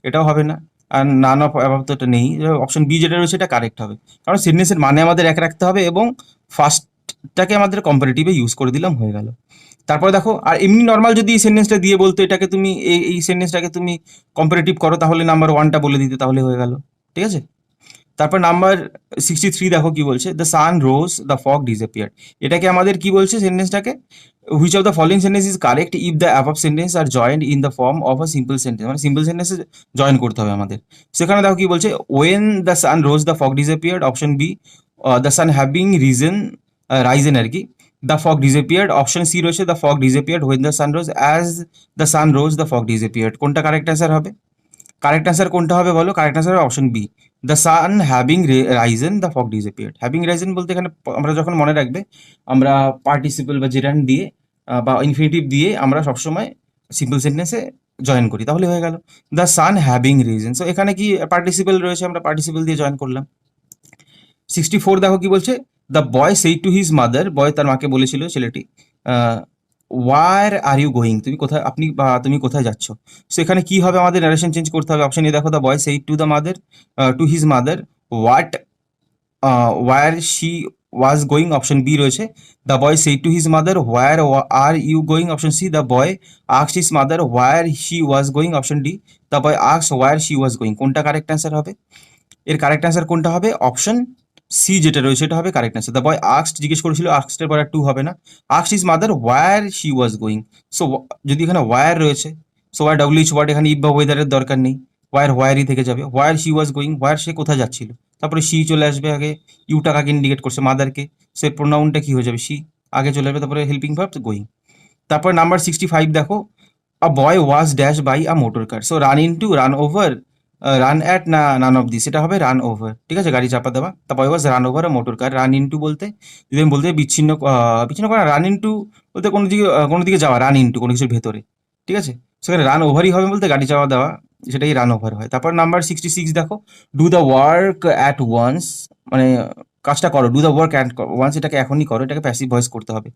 এটাও হবে না। আর নান অফ অ্যাবাভ তো এটা নেই, অপশন বি যেটা রয়েছে এটা কারেক্ট হবে, কারণ সেন্টেন্সের মানে আমাদের এক রাখতে হবে এবং ফার্স্টটাকে আমাদের কম্পারেটিভে ইউজ করে দিলাম, হয়ে গেল। তারপরে দেখো, আর এমনি নর্মাল যদি এই সেন্টেন্সটা দিয়ে বলতো এটাকে তুমি এই সেন্টেন্সটাকে তুমি কম্পারেটিভ করো, তাহলে নাম্বার ওয়ানটা বলে দিতে, তাহলে হয়ে গেল, ঠিক আছে। তারপর নাম্বার 63 দেখো কি বলছে, the sun rose the fog disappeared, এটাকে আমাদের কি বলছে সেন্টেন্সটাকে, which of the following sentence is correct if the above sentence are joint in the form of a simple sentence, মানে সিম্পল সেন্টেন্সে জয়েন করতে হবে আমাদের। সেখানে দেখো কি বলছে, when the sun rose the fog disappeared, option B the sun having risen risen আর কি, the fog disappeared. Option C রয়েছে the fog disappeared when the sun rose, as the sun rose the fog disappeared. কোনটা correct answer হবে? Correct answer কোনটা হবে বলো? Correct answer হবে option B, the sun having risen the fog disappeared. Having risen বলতে এখানে আমরা যখন মনে রাখবে আমরা পার্টিসিপল বা জেরান্ড দিয়ে বা ইনফিনিটিভ দিয়ে আমরা সবসময় সিম্পল সেন্টেন্সে জয়েন করি, তাহলে হয়ে গেল the sun having reason. So এখানে কি পার্টিসিপল রয়েছে, আমরা পার্টিসিপল দিয়ে জয়েন করলাম। 64 দেখো কি বলছে, the boy said to his mother, বয় তার মাকে বলেছিল, ছেলেটি, ওয়ার আর ইউ গোয়িং, তুমি কোথায়, আপনি বা তুমি কোথায় যাচ্ছ। সো এখানে কি হবে, আমাদের নারেশন চেঞ্জ করতে হবে। অপশন এ দেখো, the boy said to the mother, to his mother, what, where she was going. Option B রয়েছে the boy said to his mother where are you going. Option C the boy asked his mother where she was going. Option D the boy asked where she was going. কোনটা correct answer হবে? এর correct answer কোনটা হবে? Option C যেটা রয়েছে এটা হবে correct answer. The boy asked জিজ্ঞেস করেছিল, আস্কড এর পরে টু হবে না, asked his mother where she was going. So যদি এখানে ওয়ার রয়েছে, সো ওয়ার ডাব্লিউএইচ ওয়ার্ড, এখানে ইফ বা ওয়েদারের দরকার নেই, ওয়ার হোয়ারই থেকে যাবে। হোয়ার শি ওয়াজ গোয়িং, হোয়ার সে কোথায় যাচ্ছিল, তারপরে শি চলে আসবে আগে, ইউটা কাকে ইন্ডিকেট করছে, মাদারকে, সো এর প্রোনাউনটা কি হয়ে যাবে, শি আগে চলে আসবে, তারপরে হেল্পিং ভার্ব গোয়িং। তারপর নাম্বার 65 দেখো, a boy was dash by a motor car. So run into, run over, run at, না নান অফ দিস, এটা হবে রান ওভার। ঠিক আছে, গাড়ি চাপা দেওয়া। The boy was run over a motor car. Run into বলতে যদি আমি বলতে চাই বিচ্ছিন্ন করা, রান ইনটু বলতে কোনো দিকে যাওয়া, রান ইনটু কোনো কিছুর ভেতরে। ঠিক আছে, সেখানে রান ওভারই হবে বলতে গাড়ি চাপা দেওয়া, সেটাই রান ওভার হয়। তারপর নাম্বার 66 দেখো, do the work at once, মানে কাজটা করো, do the work at once, এটাকে এখনই করো, এটাকে প্যাসিভ ভয়েস করতে হবে।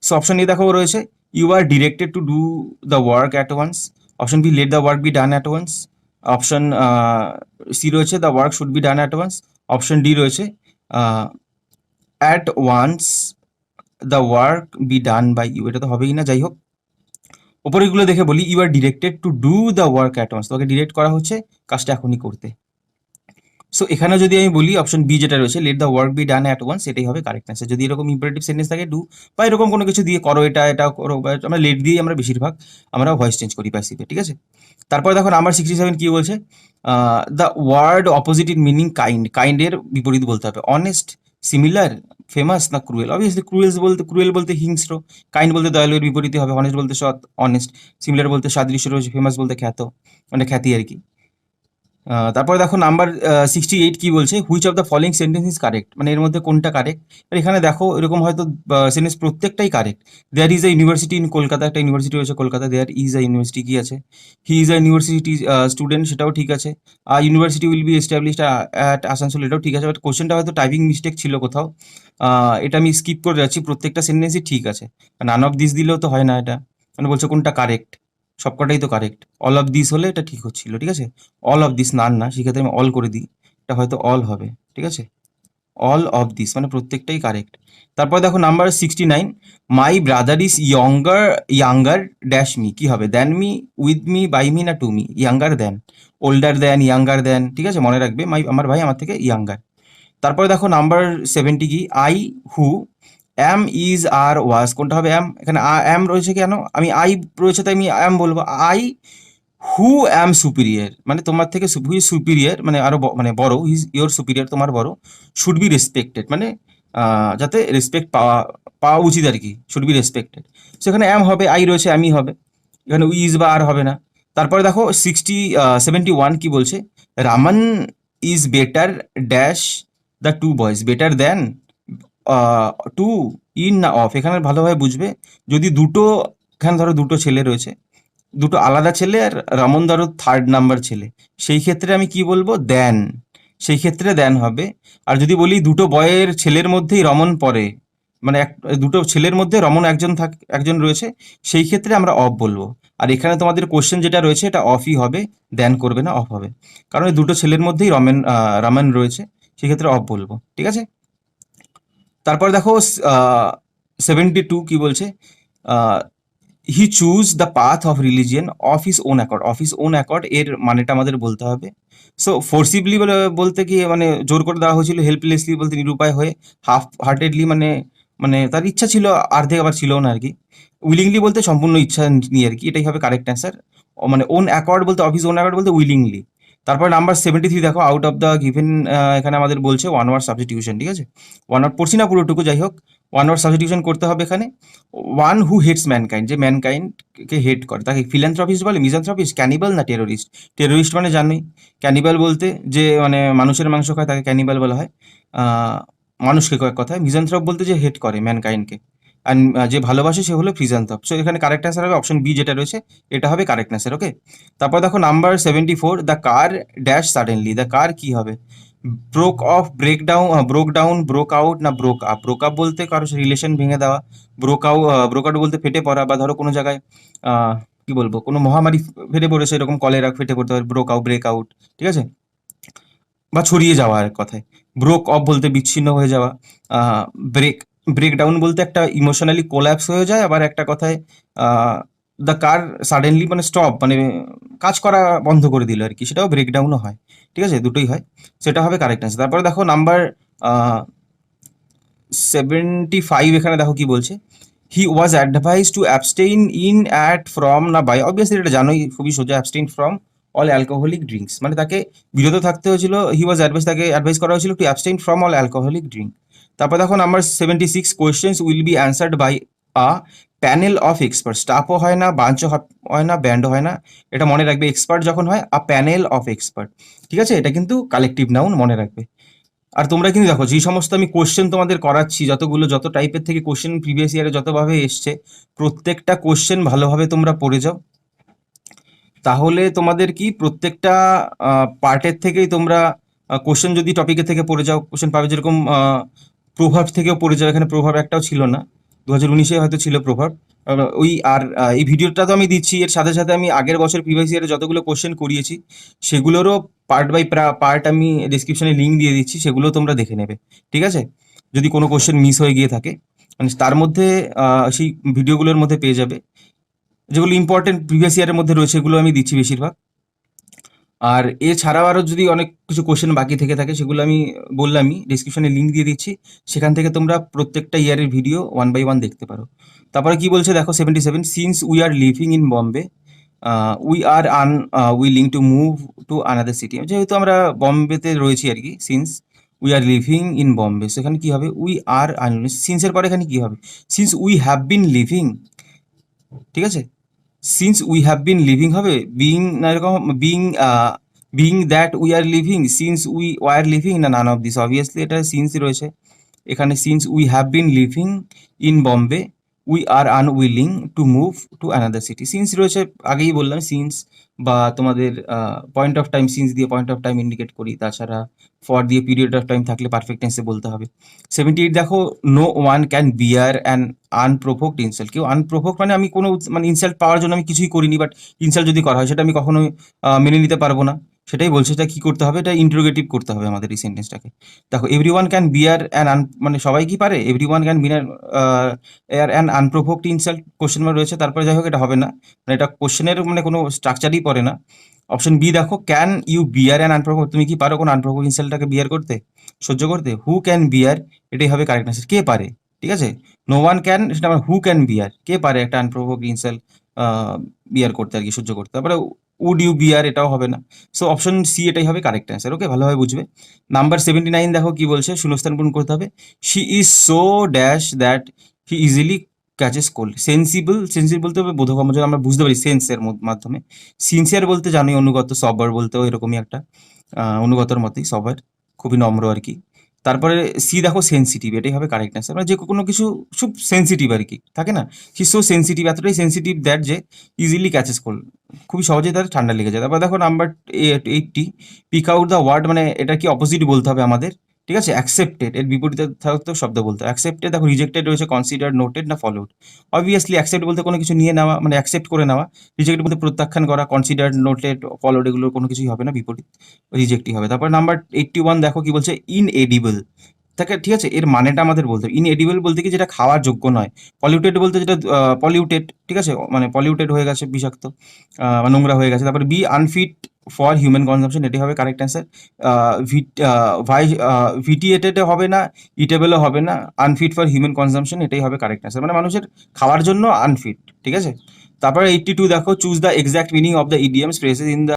সো অপশন এ দেখো রয়েছে you are directed to do the work at once. Option B let the work be done at once. Option C রয়েছে the work should be done at once. Option D রয়েছে at once the work be done by you. এটা তো হবেই না, যাই হোক ওপরেগুলো দেখে বলি, you are directed to do the work at once, তোকে ডিরেক্ট করা হচ্ছে কাজটা এখনই করতে। সো এখানে যদি আমি বলি অপশন বি যেটা রয়েছে let the work be done at once, এটাই হবে কারেক্ট অ্যান্সার। যদি এরকম ইম্পারেটিভ সেন্টেন্স থাকে, ডু বা এরকম কোনো কিছু দিয়ে করো, এটা করো, বা আমরা লেট দিয়ে আমরা বেশিরভাগ আমরা ভয়েস চেঞ্জ করি প্যাসিভে। ঠিক আছে, তারপর দেখো নাম্বার 67 কি বলছে, the word opposite in meaning kind, কাইন্ডের বিপরীত বলতে হবে। অনেস্ট, সিমিলার, ফেমাস না ক্রুয়েল। অবভিয়াসলি ক্রুয়েল বলতে হিংস্র, কাইন্ড বলতে দয়ালুর বিপরীতে হবে, অনেস্ট বলতে সৎ, অনেস্ট, সিমিলার বলতে সাদৃশ্য রয়েছে, ফেমাস বলতে খ্যাত, মানে খ্যাতি আর কি। তারপরে দেখো নাম্বার 68 কি বলছে, which of the following sentence is correct, মানে এর মধ্যে কোনটা কারেক্ট। এখানে দেখো এরকম হয়তো সেন্টেন্স প্রত্যেকটাই correct. There is a university in Kolkata, একটা ইউনিভার্সিটি রয়েছে Kolkata, there is a university কি আছে, he is a university student, সেটাও ঠিক আছে। University will be established at Asansol, এটাও ঠিক আছে, বাট কোশ্চেনটা হয়তো টাইপিং মিস্টেক ছিল কোথাও, এটা আমি স্কিপ করে যাচ্ছি, প্রত্যেকটা সেন্টেন্সই ঠিক আছে। নান অফ দিস দিলেও তো হয় না, এটা মানে বলছে কোনটা কারেক্ট, সবকটাই তো কারেক্ট। অল অফ দিস হলে এটা ঠিক হচ্ছিল। ঠিক আছে, অল অফ দিস নান না, সেক্ষেত্রে আমি অল করে দিই, এটা হয়তো অল হবে। ঠিক আছে, অল অফ দিস মানে প্রত্যেকটাই কারেক্ট। তারপর দেখো number 69, my brother is younger dash me, কি হবে, than me, with me, by me, না to me. Younger than, older than, younger than. ঠিক আছে, মনে রাখবে আমার ভাই আমার থেকে ইয়াঙ্গার। তারপরে দেখো নাম্বার 70 কি, আই হু অ্যাম ইজ আর ওয়াজ, কোনটা হবে অ্যাম, এখানে অ্যাম রয়েছে কেন, আমি আই রয়েছে তাই আমি অ্যাম বলবো। আই হু অ্যাম সুপিরিয়ার, মানে তোমার থেকে হুই সুপিরিয়ার, মানে আরো মানে বড়, হিজ ইয়োর সুপিরিয়ার, তোমার বড়, শুড বি রেসপেক্টেড, মানে যাতে রেসপেক্ট পাওয়া পাওয়া উচিত আর কি, শুড বি রেসপেক্টেড। সেখানে অ্যাম হবে, আই রয়েছে অ্যামই হবে, এখানে ইজ বা আর হবে না। তারপরে দেখো 71 কি বলছে, Raman is better dash the two boys, better than to, in না অফ, এখানে ভালোভাবে বুঝবে, যদি দুটো, এখানে ধরো দুটো ছেলে রয়েছে, দুটো আলাদা ছেলে, আর রমন ধরো থার্ড নাম্বার ছেলে, সেই ক্ষেত্রে আমি কি বলবো, দেন, সেই ক্ষেত্রে দেন হবে। আর যদি বলি দুটো বয়ের ছেলের মধ্যেই রমন পড়ে, মানে দুটো ছেলের মধ্যে রমন একজন রয়েছে, সেই ক্ষেত্রে আমরা অফ বলবো। আর এখানে তোমাদের কোশ্চেন যেটা রয়েছে এটা অফই হবে, দেন করবে না, অফ হবে, কারণ এই দুটো ছেলের মধ্যেই রমন রয়েছে, সেক্ষেত্রে অফ বলবো। ঠিক আছে, তারপর দেখো 72 কি বলছে, হি choose the path of religion of his own accord, of his own accord এর মানেটা আমাদের বলতে হবে। সো ফোর্সিবলি বলতে কি, মানে জোর করে দেওয়া হয়েছিল, হেল্পলেসলি বলতে নিরুপায় হয়ে, হাফ হার্টেডলি মানে মানে তার ইচ্ছা ছিল, অর্ধেক আবার ছিল না আর কি। উইলিংলি বলতে সম্পূর্ণ ইচ্ছা নিয়ে আর কি, এটাই হবে কারেক্ট অ্যান্সার। মানে ওন অ্যাকর্ড বলতে, অফ হিজ ওন অ্যাকর্ড বলতে উইলিংলি। তারপর নাম্বার 73 দেখো, আউট অফ দ্য গিভেন, এখানে আমাদের বলছে ওয়ান ওয়ার্ড সাবস্টিটিউশন। ঠিক আছে, ওয়ান ওয়ার্ড পড়ছি না পুরোটুকু, যাই হোক, ওয়ান ওয়ার্ড সাবস্টিটিউশন করতে হবে এখানে। ওয়ান হু হেটস ম্যানকাইন্ড, যে ম্যানকাইন্ডকে হেট করে তাকে ফিল্যান্থ্রপিস্ট বলে, মিজানথ্রপিস্ট, ক্যানিবাল না টেরোরিস্ট? টেরোরিস্ট মানে জানোই, ক্যানিবাল বলতে যে মানে মানুষের মাংস খায় তাকে ক্যানিবাল বলা হয়, মানুষকে কয়েক কথায়। মিজানথ্রপ বলতে যে হেট করে ম্যানকাইন্ডকে, আর যে ভালোবাসে সে হলো ফ্রিজানথ্রপ। সো এখানে কারেক্ট অ্যান্সার হবে অপশন বি যেটা রয়েছে, এটা হবে কারেক্ট অ্যান্সার। ওকে, তারপর দেখো number 74, the car dash suddenly. The car কি হবে? Broke off, break down, broke down, broke out না ব্রোক আপ? ব্রোক আপ বলতে কারো রিলেশন ভেঙে দেওয়া, ব্রোক আউট বলতে ফেটে পড়া, বা ধরো কোনো জায়গায় কি বলবো, কোনো মহামারী ফেটে পড়েছে, এরকম কলেরা ফেটে পড়তে পারে, ব্রোক আউট, ব্রেক আউট, ঠিক আছে, বা ছড়িয়ে যাওয়া এক কথায়। ব্রোক অফ বলতে বিচ্ছিন্ন হয়ে যাওয়া। ব্রেক ব্রেক ডাউন বলতে একটা ইমোশনালি কোল্যাপস হয়ে যায়, আবার একটা কথায় দ্য কার সাডেনলি মানে স্টপ, মানে কাজ করা বন্ধ করে দিল আর কি, সেটাও ব্রেক ডাউনও হয়, ঠিক আছে, দুটোই হয়। সেটা হবে কারেক্ট অ্যান্সার। তারপরে দেখো নাম্বার 75, এখানে দেখো কি বলছে, he was advise to abstain in at from না বাই। অবভিয়াসলি এটা জানোই, খুবই সোজা, abstain from all alcoholic drinks, মানে তাকে বিরত থাকতে হয়েছিল। হি ওয়াজ অ্যাডভাইস, তাকে অ্যাডভাইস করা হয়েছিল to abstain from all alcoholic drink. তারপর দেখো number 76, questions will be answered by a panel of expert. স্টাফও হয় না, বাঞ্চও হয় না, ব্যান্ডও হয় না, এটা মনে রাখবে। এক্সপার্ট যখন হয়, আ প্যানেল অফ এক্সপার্ট, ঠিক আছে, এটা কিন্তু কালেকটিভ নাউন, মনে রাখবে। আর তোমরা কিন্তু দেখো, যে সমস্ত আমি কোশ্চেন তোমাদের করাচ্ছি, যত টাইপের থেকে কোশ্চেন প্রিভিয়াস ইয়ারে যতভাবে এসছে, প্রত্যেকটা কোশ্চেন ভালোভাবে তোমরা পড়ে যাও, তাহলে তোমাদের কি প্রত্যেকটা পার্টের থেকেই তোমরা কোশ্চেন, যদি টপিকের থেকে পড়ে যাও কোশ্চেন পাবে। যেরকম প্রভাব থেকেও পড়ে যাও, এখানে প্রভাব একটাও ছিল না, 2019-এ হয়তো ছিল প্রভাব। ওই আর এই ভিডিওটা তো আমি দিচ্ছি, এর সাথে সাথে আমি আগের বছর প্রিভিয়াস ইয়ারে যতগুলো কোশ্চেন করিয়েছি সেগুলোরও পার্ট বাই পার্ট আমি ডিসক্রিপশনে লিঙ্ক দিয়ে দিচ্ছি, সেগুলো তোমরা দেখে নেবে, ঠিক আছে, যদি কোনো কোশ্চেন মিস হয়ে গিয়ে থাকে, মানে তার মধ্যে সেই ভিডিওগুলোর মধ্যে পেয়ে যাবে। যেগুলো ইম্পর্টেন্ট প্রিভিয়াস ইয়ারের মধ্যে রয়েছে সেগুলো আমি দিচ্ছি বেশিরভাগ। আর এছাড়াও আরও যদি অনেক কিছু কোশ্চেন বাকি থেকে থাকে, সেগুলো আমি বললামই, ডিসক্রিপশনে লিঙ্ক দিয়ে দিচ্ছি, সেখান থেকে তোমরা প্রত্যেকটা ইয়ারের ভিডিও 1 বাই 1 দেখতে পারো। তারপরে কি বলছে দেখো 77, since we are living in Bombay we are willing to move to another city. যেহেতু আমরা বম্বেতে রয়েছি আর কি, since we are living in Bombay, সেখানে কি হবে, উই আর সিন্সের পরে এখানে কি হবে, since we have been living, ঠিক আছে, since we have been living হবে, বিং না এরকম, being that we are living, since we were living, না নান অফ দিস? অবভিয়াসলি এটা সিন্সই রয়েছে এখানে। Since we have been living in Bombay we are unwilling to move to another city. Since রয়েছে, আগেই বললাম, সিন্স বা তোমাদের পয়েন্ট অফ টাইম, সিন্স দিয়ে পয়েন্ট অফ টাইম ইন্ডিকেট করি, তাছাড়া ফর দিয়ে পিরিয়ড অফ টাইম থাকলে পারফেক্ট টেন্সে বলতে হবে। 78 দেখো, no one can bear an unprovoked insult. কেউ আনপ্রোভোক মানে আমি কোনো মানে ইনসাল্ট পাওয়ার জন্য আমি কিছুই করিনি, বাট ইনসাল্ট যদি করা হয় সেটা আমি কখনোই মেনে নিতে পারবো না, সেটাই বলছে। এটা কি করতে হবে, এটা ইন্টারোগেটিভ করতে হবে আমাদের এই সেন্টেন্সটাকে। দেখো every one can bear an মানে সবাই কি পারে, every one can bear an unprovoked insult, question mark রয়েছে, তারপরে যাই হোক এটা হবে না, মানে এটা কোশ্চেনের মানে কোনো স্ট্রাকচারই পড়ে না। অপশন বি দেখো, ক্যান ইউ বিয়ার অ্যান আনপ্রোভোক, তুমি কি পারো কোনো আনপ্রোভোক ইনসাল্টটাকে বিয়ার করতে, সহ্য করতে? হু ক্যান বিয়ার, এটাই হবে কারেক্ট আনসার, কে পারে, ঠিক আছে। নো ওয়ান ক্যান, সেটা আমার হু ক্যান বিয়ার, কে পারে একটা আনপ্রোভোক ইনসাল্ট বিয়ার করতে আর কি, সহ্য করতে। তারপরে উড ইউ বিয়ার, এটাও হবে না। সো অপশন সি এটাই হবে কারেক্ট অ্যান্সার। ওকে, ভালোভাবে বুঝবে। নাম্বার 79 দেখো কি বলছে, শূন্যস্থান পূরণ করতে হবে। She is so dash that he easily catches cold. Sensible বলতে হবে বোধগম্য, যেন আমরা বুঝতে পারি সেন্সের মাধ্যমে। সিনসিয়ার বলতে জানোই অনুগত, সবার বলতেও এরকমই একটা অনুগতর মতোই, সবার খুবই নম্র আর কি। তারপরে সি দেখো, সেন্সিটিভ, এটাই হবে কারেক্ট অ্যান্সার। মানে যে কোনো কিছু খুব সেন্সিটিভ আর কি, থাকে না, হি সো সেন্সিটিভ, এতটাই সেন্সিটিভ দ্যাট যে ইজিলি ক্যাচেস কোল্ড, খুবই সহজেই তার ঠান্ডা লেগে যায়। তারপর দেখো number 80, pick out the word, মানে এটা কি অপোজিট বলতে হবে আমাদের, ঠিক আছে। অ্যাকসেপ্টেড এর বিপরীতে থাকতো শব্দ বলতে হবে। অ্যাকসেপ্টেড দেখো, রিজেক্টেড রয়েছে, কনসিডার, নোটেড না ফলোড। অবভিয়াসলি অ্যাকসেপ্ট বলতে কোনো কিছু নিয়ে নেওয়া, মানে অ্যাকসেপ্ট করে নেওয়া। রিজেক্ট বলতে প্রত্যাখ্যান করা। কনসিডার, নোটেড, ফলোড এগুলো কোনো কিছুই হবে না, বিপরীত রিজেক্টই হবে। তারপর নাম্বার 81 দেখো কি বলছে, ইনএডিবল, তাকে, ঠিক আছে, এর মানেটা আমাদের বলতে হবে। ইনএডিবল বলতে কি, যেটা খাওয়ার যোগ্য নয়। পলিউটেড বলতে যেটা পলিউটেড, ঠিক আছে, মানে পলিউটেড হয়ে গেছে, বিষাক্ত বা নোংরা হয়ে গেছে। তারপরে B unfit for human consumption, এটাই হবে কারেক্ট অ্যান্সার। ভিটিয়েটেড হবে না, ইটেবলও হবে না, আনফিট ফর হিউম্যান কনজাম্পশন, এটাই হবে কারেক্ট অ্যান্সার, মানে মানুষের খাওয়ার জন্য আনফিট, ঠিক আছে। তারপরে 82 দেখো, choose the exact meaning of the idioms phrases in the